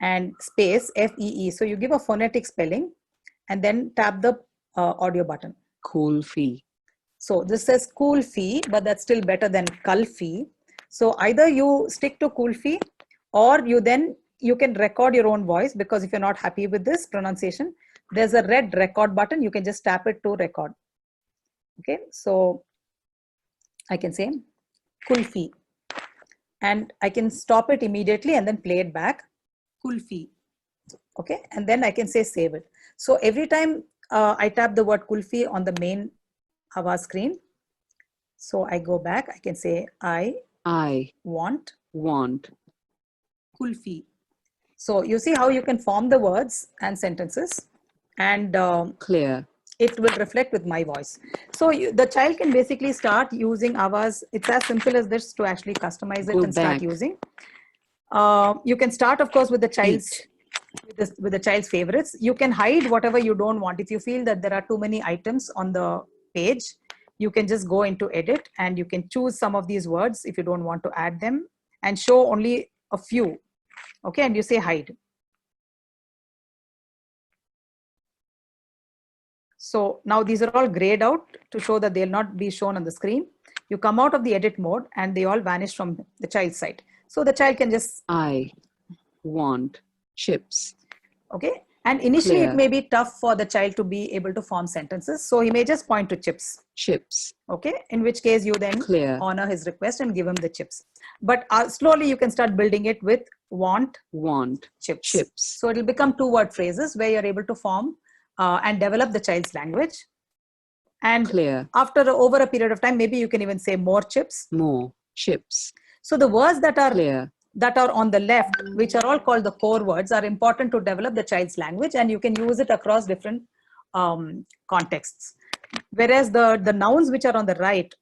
and space F-E-E. So you give a phonetic spelling and then tap the audio button. Kulfi. So this says Kulfi, but that's still better than Kalfi. So either you stick to Kulfi or you can record your own voice, because if you're not happy with this pronunciation, there's a red record button. You can just tap it to record. Okay, so I can say Kulfi and I can stop it immediately and then play it back. Kulfi. Okay, and then I can say save it. So every time I tap the word Kulfi on the main Avaz screen, so I go back, I can say I want Kulfi. So you see how you can form the words and sentences, and Clear. it will reflect with my voice. So the child can basically start using Avaz. It's as simple as this to actually customize it Go and start back. using. You can start, of course, with the child's with the child's favorites. You can hide whatever you don't want. If you feel that there are too many items on the page, you can just go into edit and you can choose some of these words if you don't want to add them and show only a few. Okay, and you say hide. So now these are all grayed out to show that they'll not be shown on the screen. You come out of the edit mode and they all vanish from the child's side. So the child can just... I want chips. Okay, and initially Clear. it may be tough for the child to be able to form sentences. So he may just point to chips. Chips. Okay, in which case you then Clear. honor his request and give him the chips. But slowly you can start building it with want chips. So it'll become 2-word phrases where you're able to form and develop the child's language. And Clear. after over a period of time, maybe you can even say more chips. More chips. So the words that are Clear. that are on the left, which are all called the core words, are important to develop the child's language, and you can use it across different contexts. Whereas the nouns which are on the right,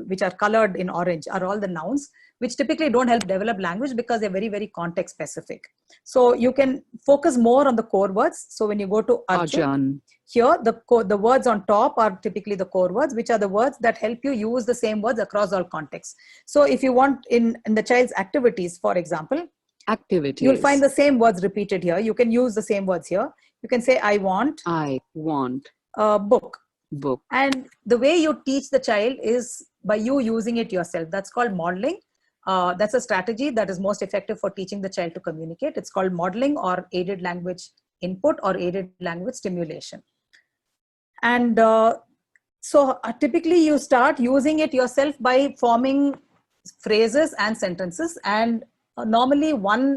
which are colored in orange, are all the nouns which typically don't help develop language because they're very, very context specific. So you can focus more on the core words. So when you go to Arjun, here the words on top are typically the core words, which are the words that help you use the same words across all contexts. So if you want in the child's activities, for example, you'll find the same words repeated here. You can use the same words here. You can say, I want a book. And the way you teach the child is by you using it yourself. That's called modeling. That's a strategy that is most effective for teaching the child to communicate. It's called modeling or aided language input or aided language stimulation. And so typically you start using it yourself by forming phrases and sentences and normally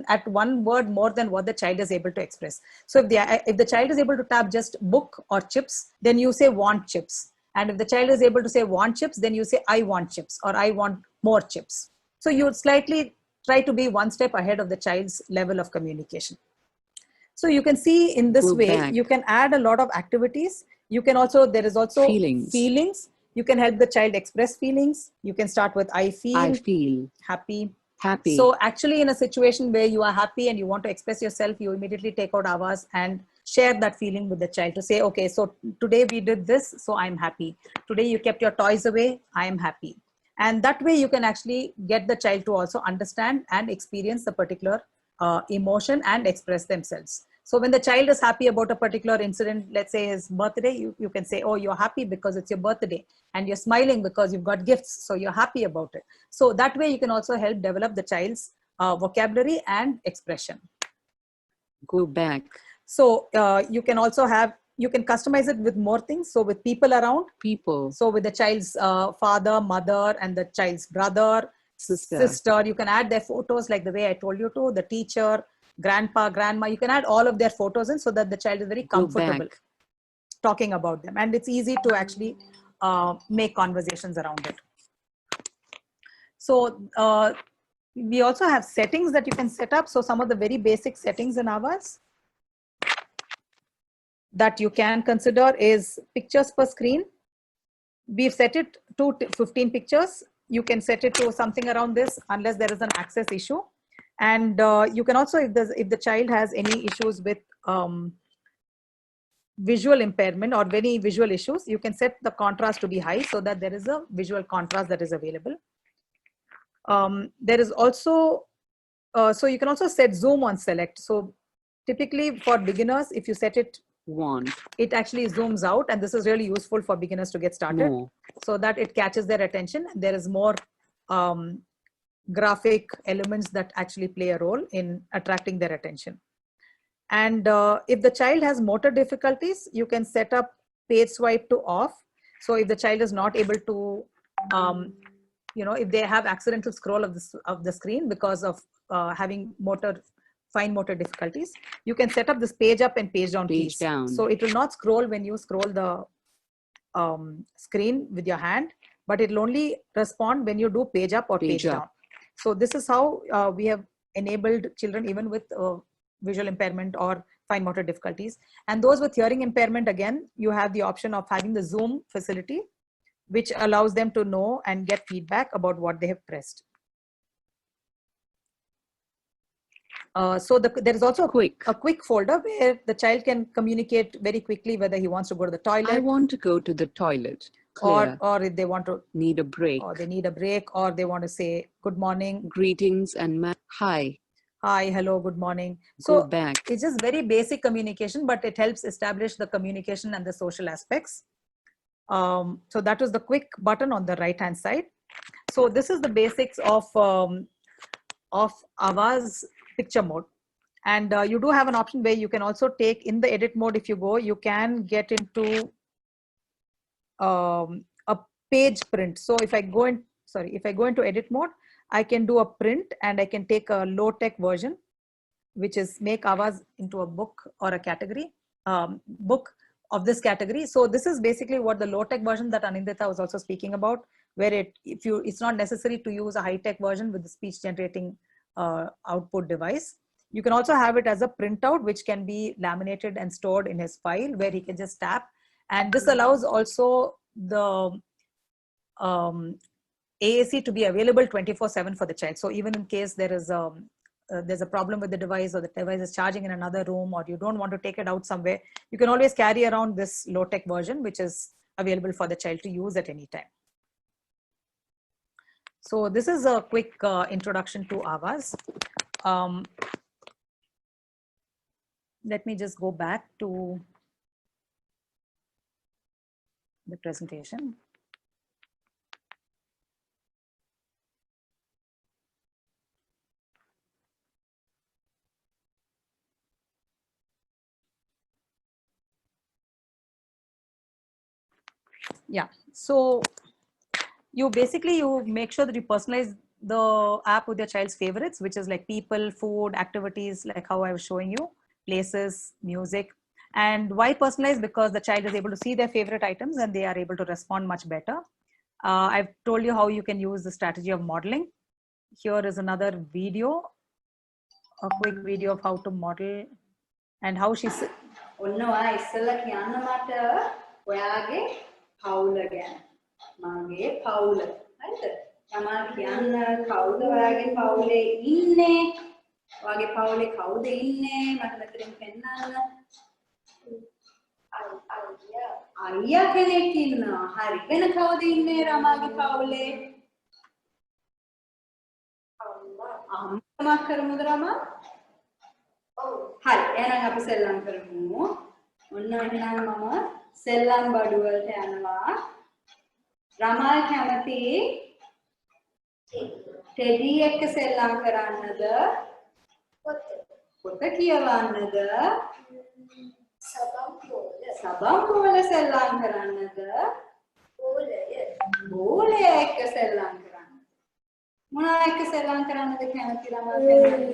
at one word more than what the child is able to express. So if the child is able to tap just book or chips, then you say want chips. And if the child is able to say want chips, then you say I want chips or I want more chips. So you slightly try to be one step ahead of the child's level of communication. So you can see in this Go way, back. you can add a lot of activities. You can also, there is also Feelings. You can help the child express feelings. You can start with I I feel happy. happy. So actually in a situation where you are happy and you want to express yourself, you immediately take out Awaaz and share that feeling with the child to say, okay, so today we did this, so I'm happy. Today you kept your toys away, I am happy. And that way you can actually get the child to also understand and experience the particular emotion and express themselves. So when the child is happy about a particular incident, let's say his birthday, you can say, oh, you're happy because it's your birthday, and you're smiling because you've got gifts, so you're happy about it. So that way you can also help develop the child's vocabulary and expression. Go back. So you can also you can customize it with more things. So with people around. People. So with the child's father, mother, and the child's brother, sister. You can add their photos like the way I told you to, the teacher, grandpa, grandma. You can add all of their photos in so that the child is very comfortable talking about them. And it's easy to actually make conversations around it. So we also have settings that you can set up. So some of the very basic settings in Awaaz that you can consider is pictures per screen. We've set it to 15 pictures. You can set it to something around this unless there is an access issue. And you can also, if the child has any issues with visual impairment or any visual issues, you can set the contrast to be high so that there is a visual contrast that is available. There is also, so you can also set zoom on select. So typically for beginners, if you set it it actually zooms out, and this is really useful for beginners to get started so that it catches their attention. There is more graphic elements that actually play a role in attracting their attention. And if the child has motor difficulties, you can set up page swipe to off. So if the child is not able to, if they have accidental scroll of the screen because of having fine motor difficulties, you can set up this page up and page down keys. So it will not scroll when you scroll the screen with your hand, but it will only respond when you do page up or page down. So this is how we have enabled children even with visual impairment or fine motor difficulties. And those with hearing impairment, again, you have the option of having the zoom facility, which allows them to know and get feedback about what they have pressed. So there is also a quick folder where the child can communicate very quickly whether he wants to go to the toilet. I want to go to the toilet. Clear. Or if they want to need a break. Or they need a break, or they want to say good morning. Greetings and hi. Hi, hello, good morning. So back. It's just very basic communication, but it helps establish the communication and the social aspects. So that was the quick button on the right hand side. So this is the basics of Awaaz picture mode. And you do have an option where you can also take in the edit mode. If you go, you can get into a page print. So if I go into edit mode, I can do a print and I can take a low tech version, which is make Awaaz into a book or a category, book of this category. So this is basically what the low tech version that Anindita was also speaking about, where it's not necessary to use a high tech version with the speech generating output device. You can also have it as a printout, which can be laminated and stored in his file where he can just tap. And this allows also the AAC to be available 24/7 for the child. So even in case there's a problem with the device, or the device is charging in another room, or you don't want to take it out somewhere, you can always carry around this low-tech version, which is available for the child to use at any time. So this is a quick introduction to Awaaz. Let me just go back to the presentation. Yeah, so you make sure that you personalize the app with your child's favorites, which is like people, food, activities, like how I was showing you, places, music. And why personalized? Because the child is able to see their favorite items and they are able to respond much better. I've told you how you can use the strategy of modeling. Here is another video, a quick video of how to model and how she's. ඔන්නවා ඉස්සෙල්ලා කියන්න මට ඔයාගේ පවුල ගැන. මගේ පවුල. හරිද? තමා කියන්න කවුද ඔයාගේ පවුලේ ඉන්නේ? ඔයාගේ පවුලේ කවුද ඉන්නේ? මට මෙතනින් පෙන්නන්න. අයියා කෙනෙක් ඉන්නවා. හරි. වෙන කවුද ඉන්නේ රමාගේ පවුලේ? අම්මා කරමුද රමා? හරි එහෙනම් අපි සෙල්ලම් කරමු. ඔන්න එහෙනම් මම සෙල්ලම් බඩු වලට යනවා. රමා කැමති ටෙඩි එක්ක සෙල්ලම් කරන්නද? පොත කියවන්නද? සබම් පොල සෙල්ලම් කරන්නද? බෝලය එක්ක සෙල්ලම් කරන්නද? මොනවා එක්ක සෙල්ලම් කරන්නද කැමති රමා පෙන්නන්න?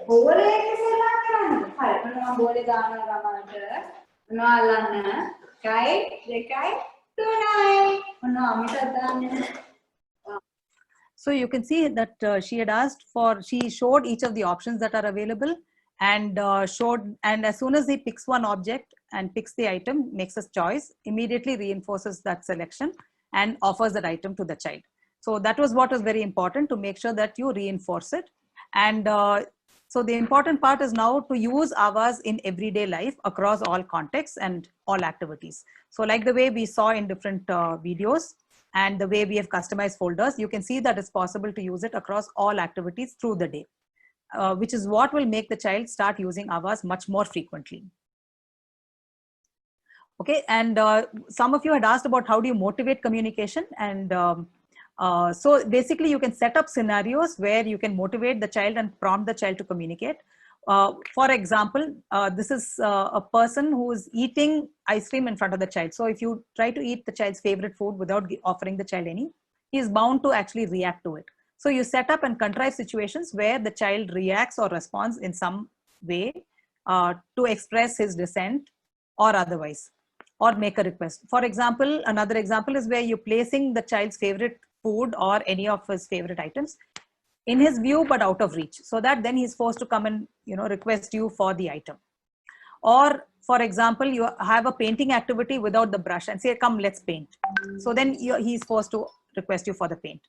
බෝලේ එක සෙල්ලම් කරන්න. හරි. මම බෝලේ දානවා රමාට. මොනවා අල්ලන්න? 1 2 3යි. මොනවා අමිට දාන්නේ? So you can see that she had asked for, she showed each of the options that are available and and as soon as he picks one object and picks the item, makes a choice, immediately reinforces that selection and offers that item to the child. So that was what was very important, to make sure that you reinforce it. And so the important part is now to use Aavas in everyday life across all contexts and all activities. So like the way we saw in different videos and the way we have customized folders, you can see that it's possible to use it across all activities through the day, which is what will make the child start using Aavas much more frequently. Okay, and some of you had asked about how do you motivate communication, and so basically you can set up scenarios where you can motivate the child and prompt the child to communicate. For example, this is a person who is eating ice cream in front of the child. So if you try to eat the child's favorite food without offering the child any, he is bound to actually react to it. So you set up and contrive situations where the child reacts or responds in some way to express his dissent or otherwise, or make a request. For example, another example is where you're placing the child's favorite food or any of his favorite items in his view but out of reach, so that then he's forced to come and request you for the item. Or for example, you have a painting activity without the brush and say, come, let's paint. So then he's forced to request you for the paint.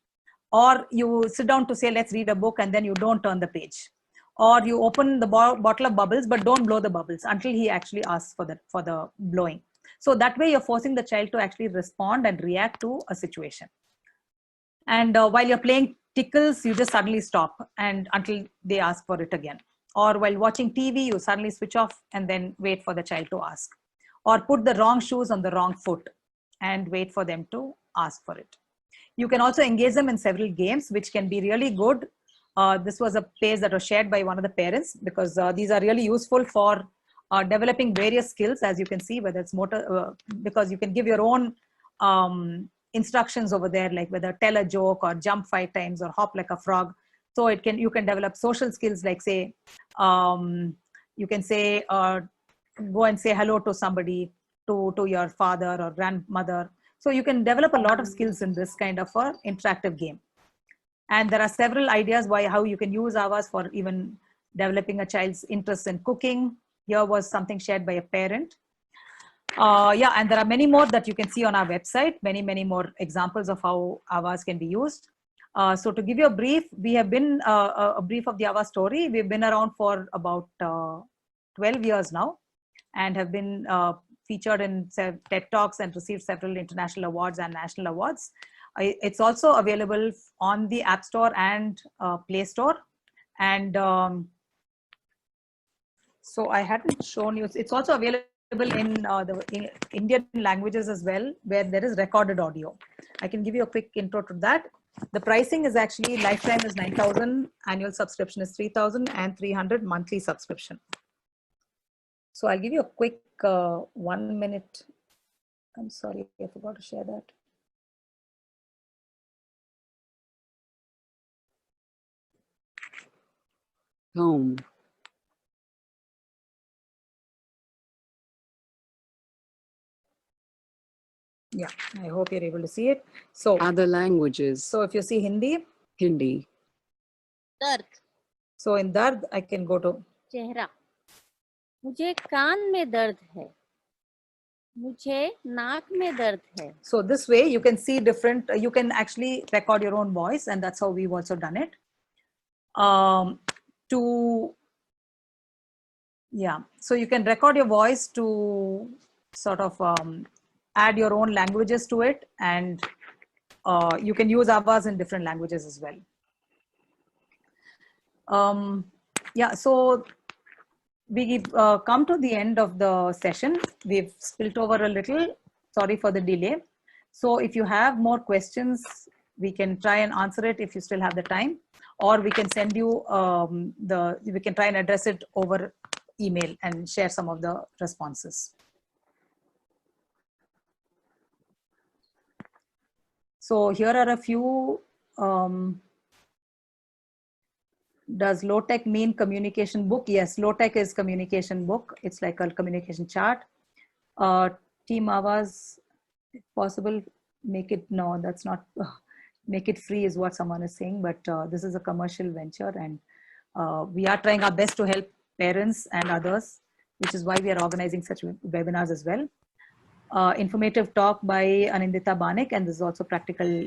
Or you sit down to say, let's read a book, and then you don't turn the page. Or you open the bottle of bubbles but don't blow the bubbles until he actually asks for the blowing. So that way you're forcing the child to actually respond and react to a situation. And while you're playing tickles, you just suddenly stop and until they ask for it again. Or while watching TV, you suddenly switch off and then wait for the child to ask. Or put the wrong shoes on the wrong foot and wait for them to ask for it. You can also engage them in several games, which can be really good. This was a page that was shared by one of the parents, because these are really useful for developing various skills, as you can see, whether it's motor, because you can give your own instructions over there, like whether tell a joke or jump 5 times or hop like a frog. So you can develop social skills, like say, you can say, go and say hello to somebody, to your father or grandmother. So you can develop a lot of skills in this kind of a interactive game. And there are several ideas how you can use Aavas for even developing a child's interest in cooking. Here was something shared by a parent. Yeah, and there are many more that you can see on our website, many more examples of how Aavas can be used. So to give you a brief, we have been a brief of the Aavas story. We've been around for about 12 years now, and have been featured in TED Talks and received several international awards and national awards. It's also available on the App Store and Play Store. And so I hadn't shown you, it's also available in the Indian languages as well, where there is recorded audio. I can give you a quick intro to that. The pricing is actually, lifetime is 9,000, annual subscription is 3,300, monthly subscription. So I'll give you a quick 1 minute I'm sorry, I forgot to share that. Home. Yeah, I hope you're able to see it. So, Other languages. so if you see Hindi, Hindi. दर्द, so in Dard, I can go to चेहरा, मुझे कान में दर्द है, मुझे नाक में दर्द है. So this way you can see different, you can actually record your own voice, and that's how we've also done it. So you can record your voice to sort of add your own languages to it, and you can use Avaz in different languages as well. So we come to the end of the session. We've spilt over a little. Sorry for the delay. So if you have more questions, we can try and answer it if you still have the time, or we can send you we can try and address it over email and share some of the responses. So here are a few. Does low-tech mean communication book? Yes, low-tech is communication book. It's like a communication chart. Team Avaz, if possible, make it, no, that's not, make it free is what someone is saying, but this is a commercial venture, and we are trying our best to help parents and others, which is why we are organizing such webinars as well. Informative talk by Anindita Banik, and this is also practical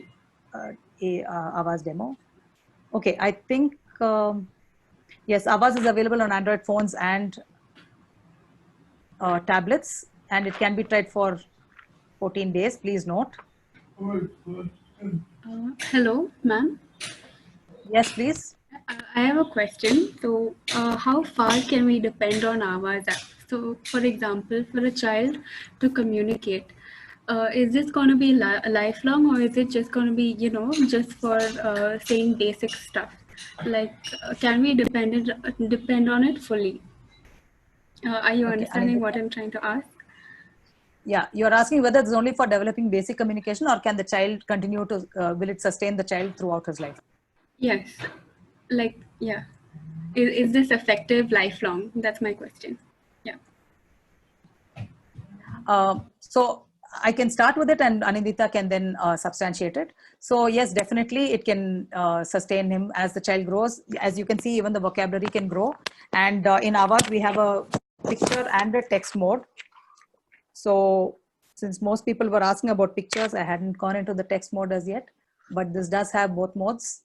Avaz demo. Okay, I think, yes, Avaz is available on Android phones and tablets, and it can be tried for 14 days, please note. Hello, ma'am. Yes, please. I have a question. So, how far can we depend on Avaz app? So, for example, for a child to communicate, is this going to be lifelong, or is it just going to be, just for saying basic stuff? Like, can we depend on it fully? Are you understanding what I'm trying to ask? Yeah, you're asking whether it's only for developing basic communication, or can the child continue to, will it sustain the child throughout his life? Yes. Like, yeah. Is this effective lifelong? That's my question. Yeah. So I can start with it, and Anindita can then substantiate it. So yes, definitely it can sustain him as the child grows. As you can see, even the vocabulary can grow. And in Avaz, we have a picture and a text mode. So since most people were asking about pictures, I hadn't gone into the text mode as yet, but this does have both modes.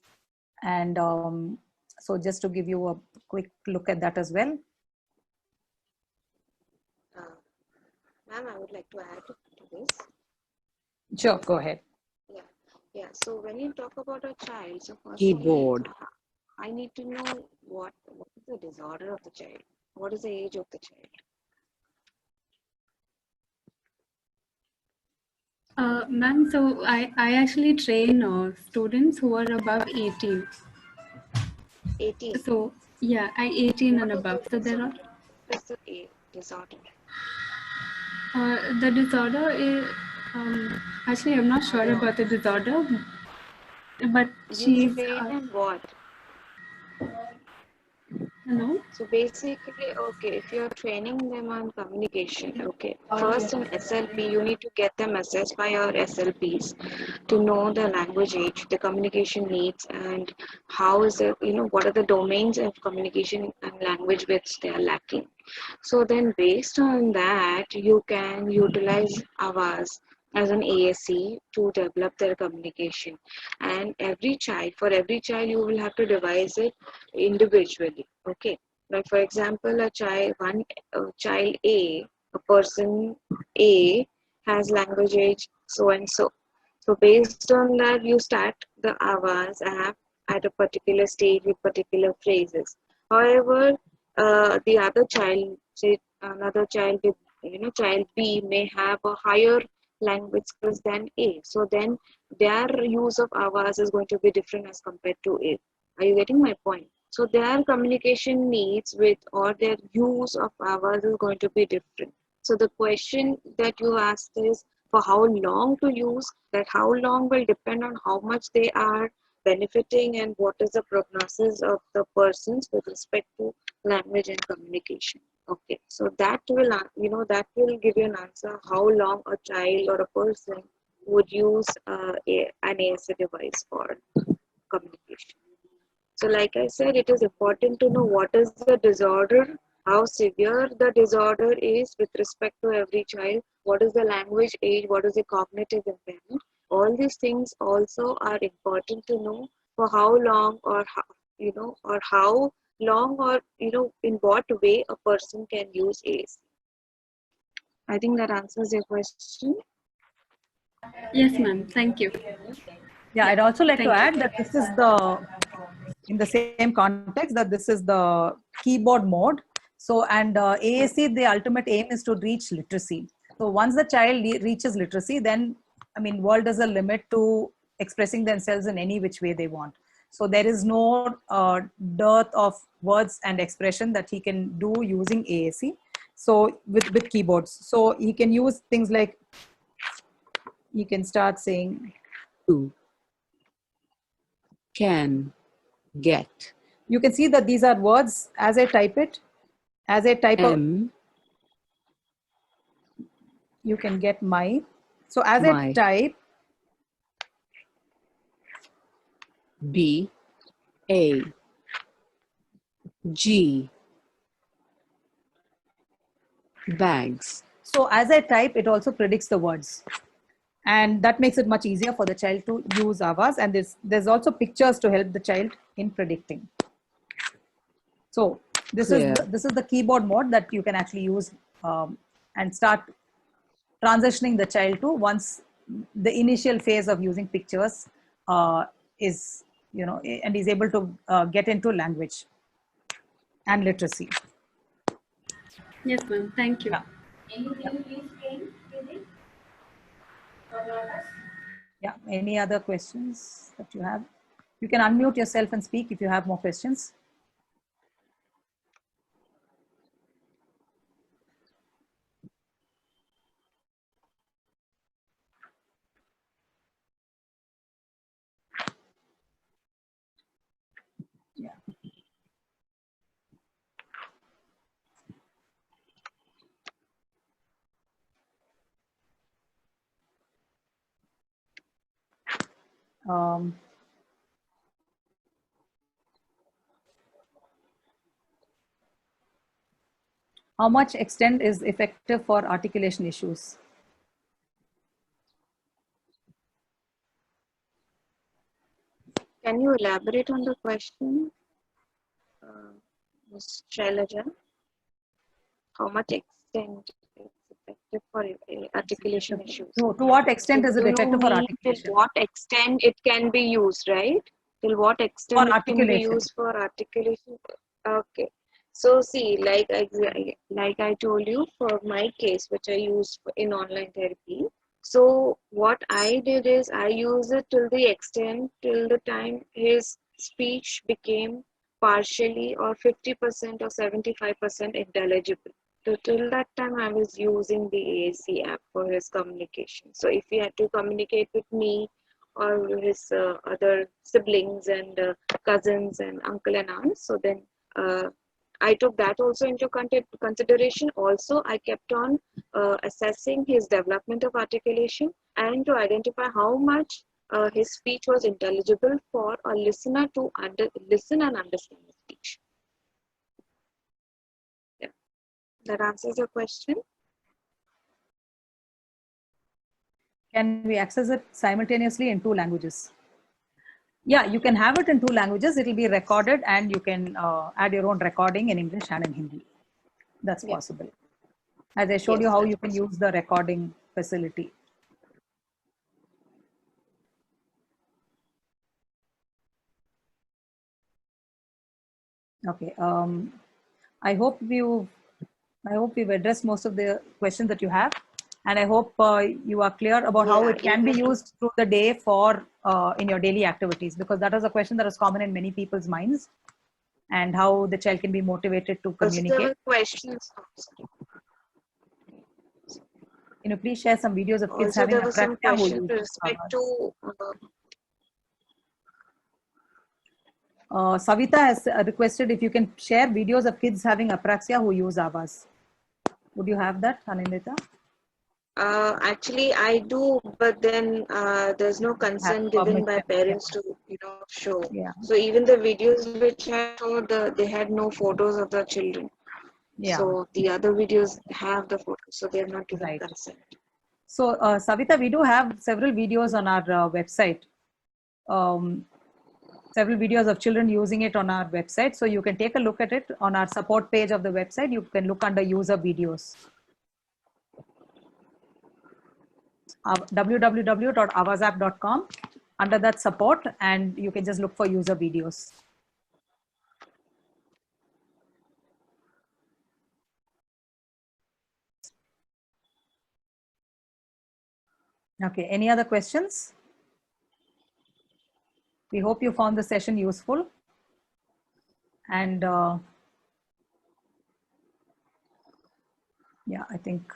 And so just to give you a quick look at that as well. Ma'am, I would like to add to this. Sure, go ahead. Yeah. So when you talk about a child, so first Keyboard. I need to know what is the disorder of the child. What is the age of the child? Ma'am, so I actually train students who are above 18. 18. So yeah, 18 and above. So there are. What's the disorder? The disorder is actually I'm not sure about the disorder, but she's. What? Hello? So basically, okay, if you're training them on communication, okay, first in SLP, you need to get them assessed by your SLPs to know the language age, the communication needs, and how is it, what are the domains of communication and language which they are lacking. So then based on that, you can utilize Avaz as an ASC to develop their communication. And for every child, you will have to devise it individually. Okay. Like for example, a child A, a person A has language age so and so. So based on that, you start the Avaz app at a particular stage with particular phrases. However, the other child, say another child with, child B may have a higher language skills than A. So then their use of Avaz is going to be different as compared to A. Are you getting my point? So their communication needs or their use of Avaz is going to be different. So the question that you asked is, for how long to use, that how long will depend on how much they are benefiting and what is the prognosis of the persons with respect to language and communication. Okay, so that will, that will give you an answer how long a child or a person would use an ASA device for communication. So like I said, it is important to know what is the disorder, how severe the disorder is with respect to every child, what is the language age, what is the cognitive impairment. All these things also are important to know for how long or how long or in what way a person can use ASA. I think that answers your question. Yes, ma'am. Thank you. Yeah, I'd also like to Thank you. add that this is in the same context, that this is the keyboard mode. So, and AAC, the ultimate aim is to reach literacy. So once the child reaches literacy, then, I mean, world is a limit to expressing themselves in any which way they want. So there is no dearth of words and expression that he can do using AAC. So with keyboards, so he can use things like, you can start saying, Who can get. You can see that these are words as I type it. As I type out, you can get my. So as My. I type, B A G bags. So as I type, it also predicts the words. And that makes it much easier for the child to use Avaz. And there's also pictures to help the child in predicting. So this is the keyboard mode that you can actually use and start transitioning the child to once the initial phase of using pictures is, and is able to get into language and literacy. Yes, ma'am. Thank you. Yeah. Anything please came with it? For daughters? Yeah. Any other questions that you have? You can unmute yourself and speak if you have more questions. Yeah. How much extent is effective for articulation issues? Can you elaborate on the question, Ms. Shailaja? How much extent is effective for articulation issues? To what extent is it effective for articulation? Till what extent it can be used, right? Till what extent it can be used for articulation? Okay. So see, like I told you, for my case, which I used in online therapy. So what I did is I used it till the time his speech became partially or 50% or 75% intelligible. So till that time, I was using the AAC app for his communication. So if he had to communicate with me or his other siblings and cousins and uncle and aunts, so then I took that also into consideration. Also, I kept on assessing his development of articulation and to identify how much his speech was intelligible for a listener to listen and understand the speech. Yeah. That answers your question. Can we access it simultaneously in 2 languages? Yeah, you can have it in 2 languages. It will be recorded and you can add your own recording in English and in Hindi. That's possible. As I showed you how you can use the recording facility. Okay. I hope we've addressed most of the questions that you have. And I hope you are clear about how it can be used through the day for in your daily activities, because that was a question that was common in many people's minds, and how the child can be motivated to communicate. Questions. Can you please share some videos of kids Also, having there was some apraxia who question use with respect Avas? to Savita has requested if you can share videos of kids having apraxia who use Avas. Would you have that, Anindita? actually, I do, but then there's no consent given by permission, parents to, show. Yeah. So even the videos which I showed, they had no photos of the children. Yeah. So the other videos have the photos, so they are not given Right. consent. So, Savita, we do have several videos on our website. Several videos of children using it on our website. So you can take a look at it on our support page of the website. You can look under user videos. www.avazapp.com, under that support, and you can just look for user videos. Okay, any other questions? We hope you found the session useful. And yeah, I think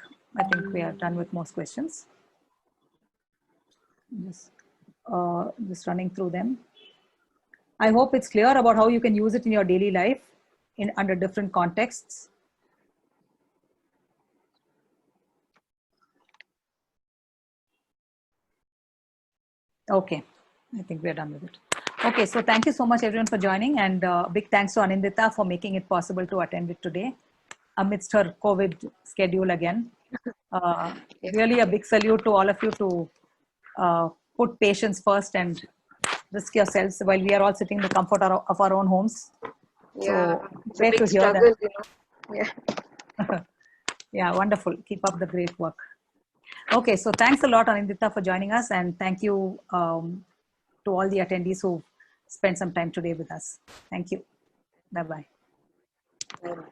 we are done with most questions. Just running through them. I hope it's clear about how you can use it in your daily life under different contexts. Okay, I think we're done with it. Okay, so thank you so much everyone for joining, and big thanks to Anindita for making it possible to attend it today amidst her COVID schedule again. Really a big salute to all of you to put patients first and risk yourselves while we are all sitting in the comfort of our own homes. Yeah, So it's a great big to hear struggle, that. Yeah. Yeah, wonderful. Keep up the great work. Okay, so thanks a lot, Anindita, for joining us, and thank you to all the attendees who spent some time today with us. Thank you. Bye-bye. Bye-bye.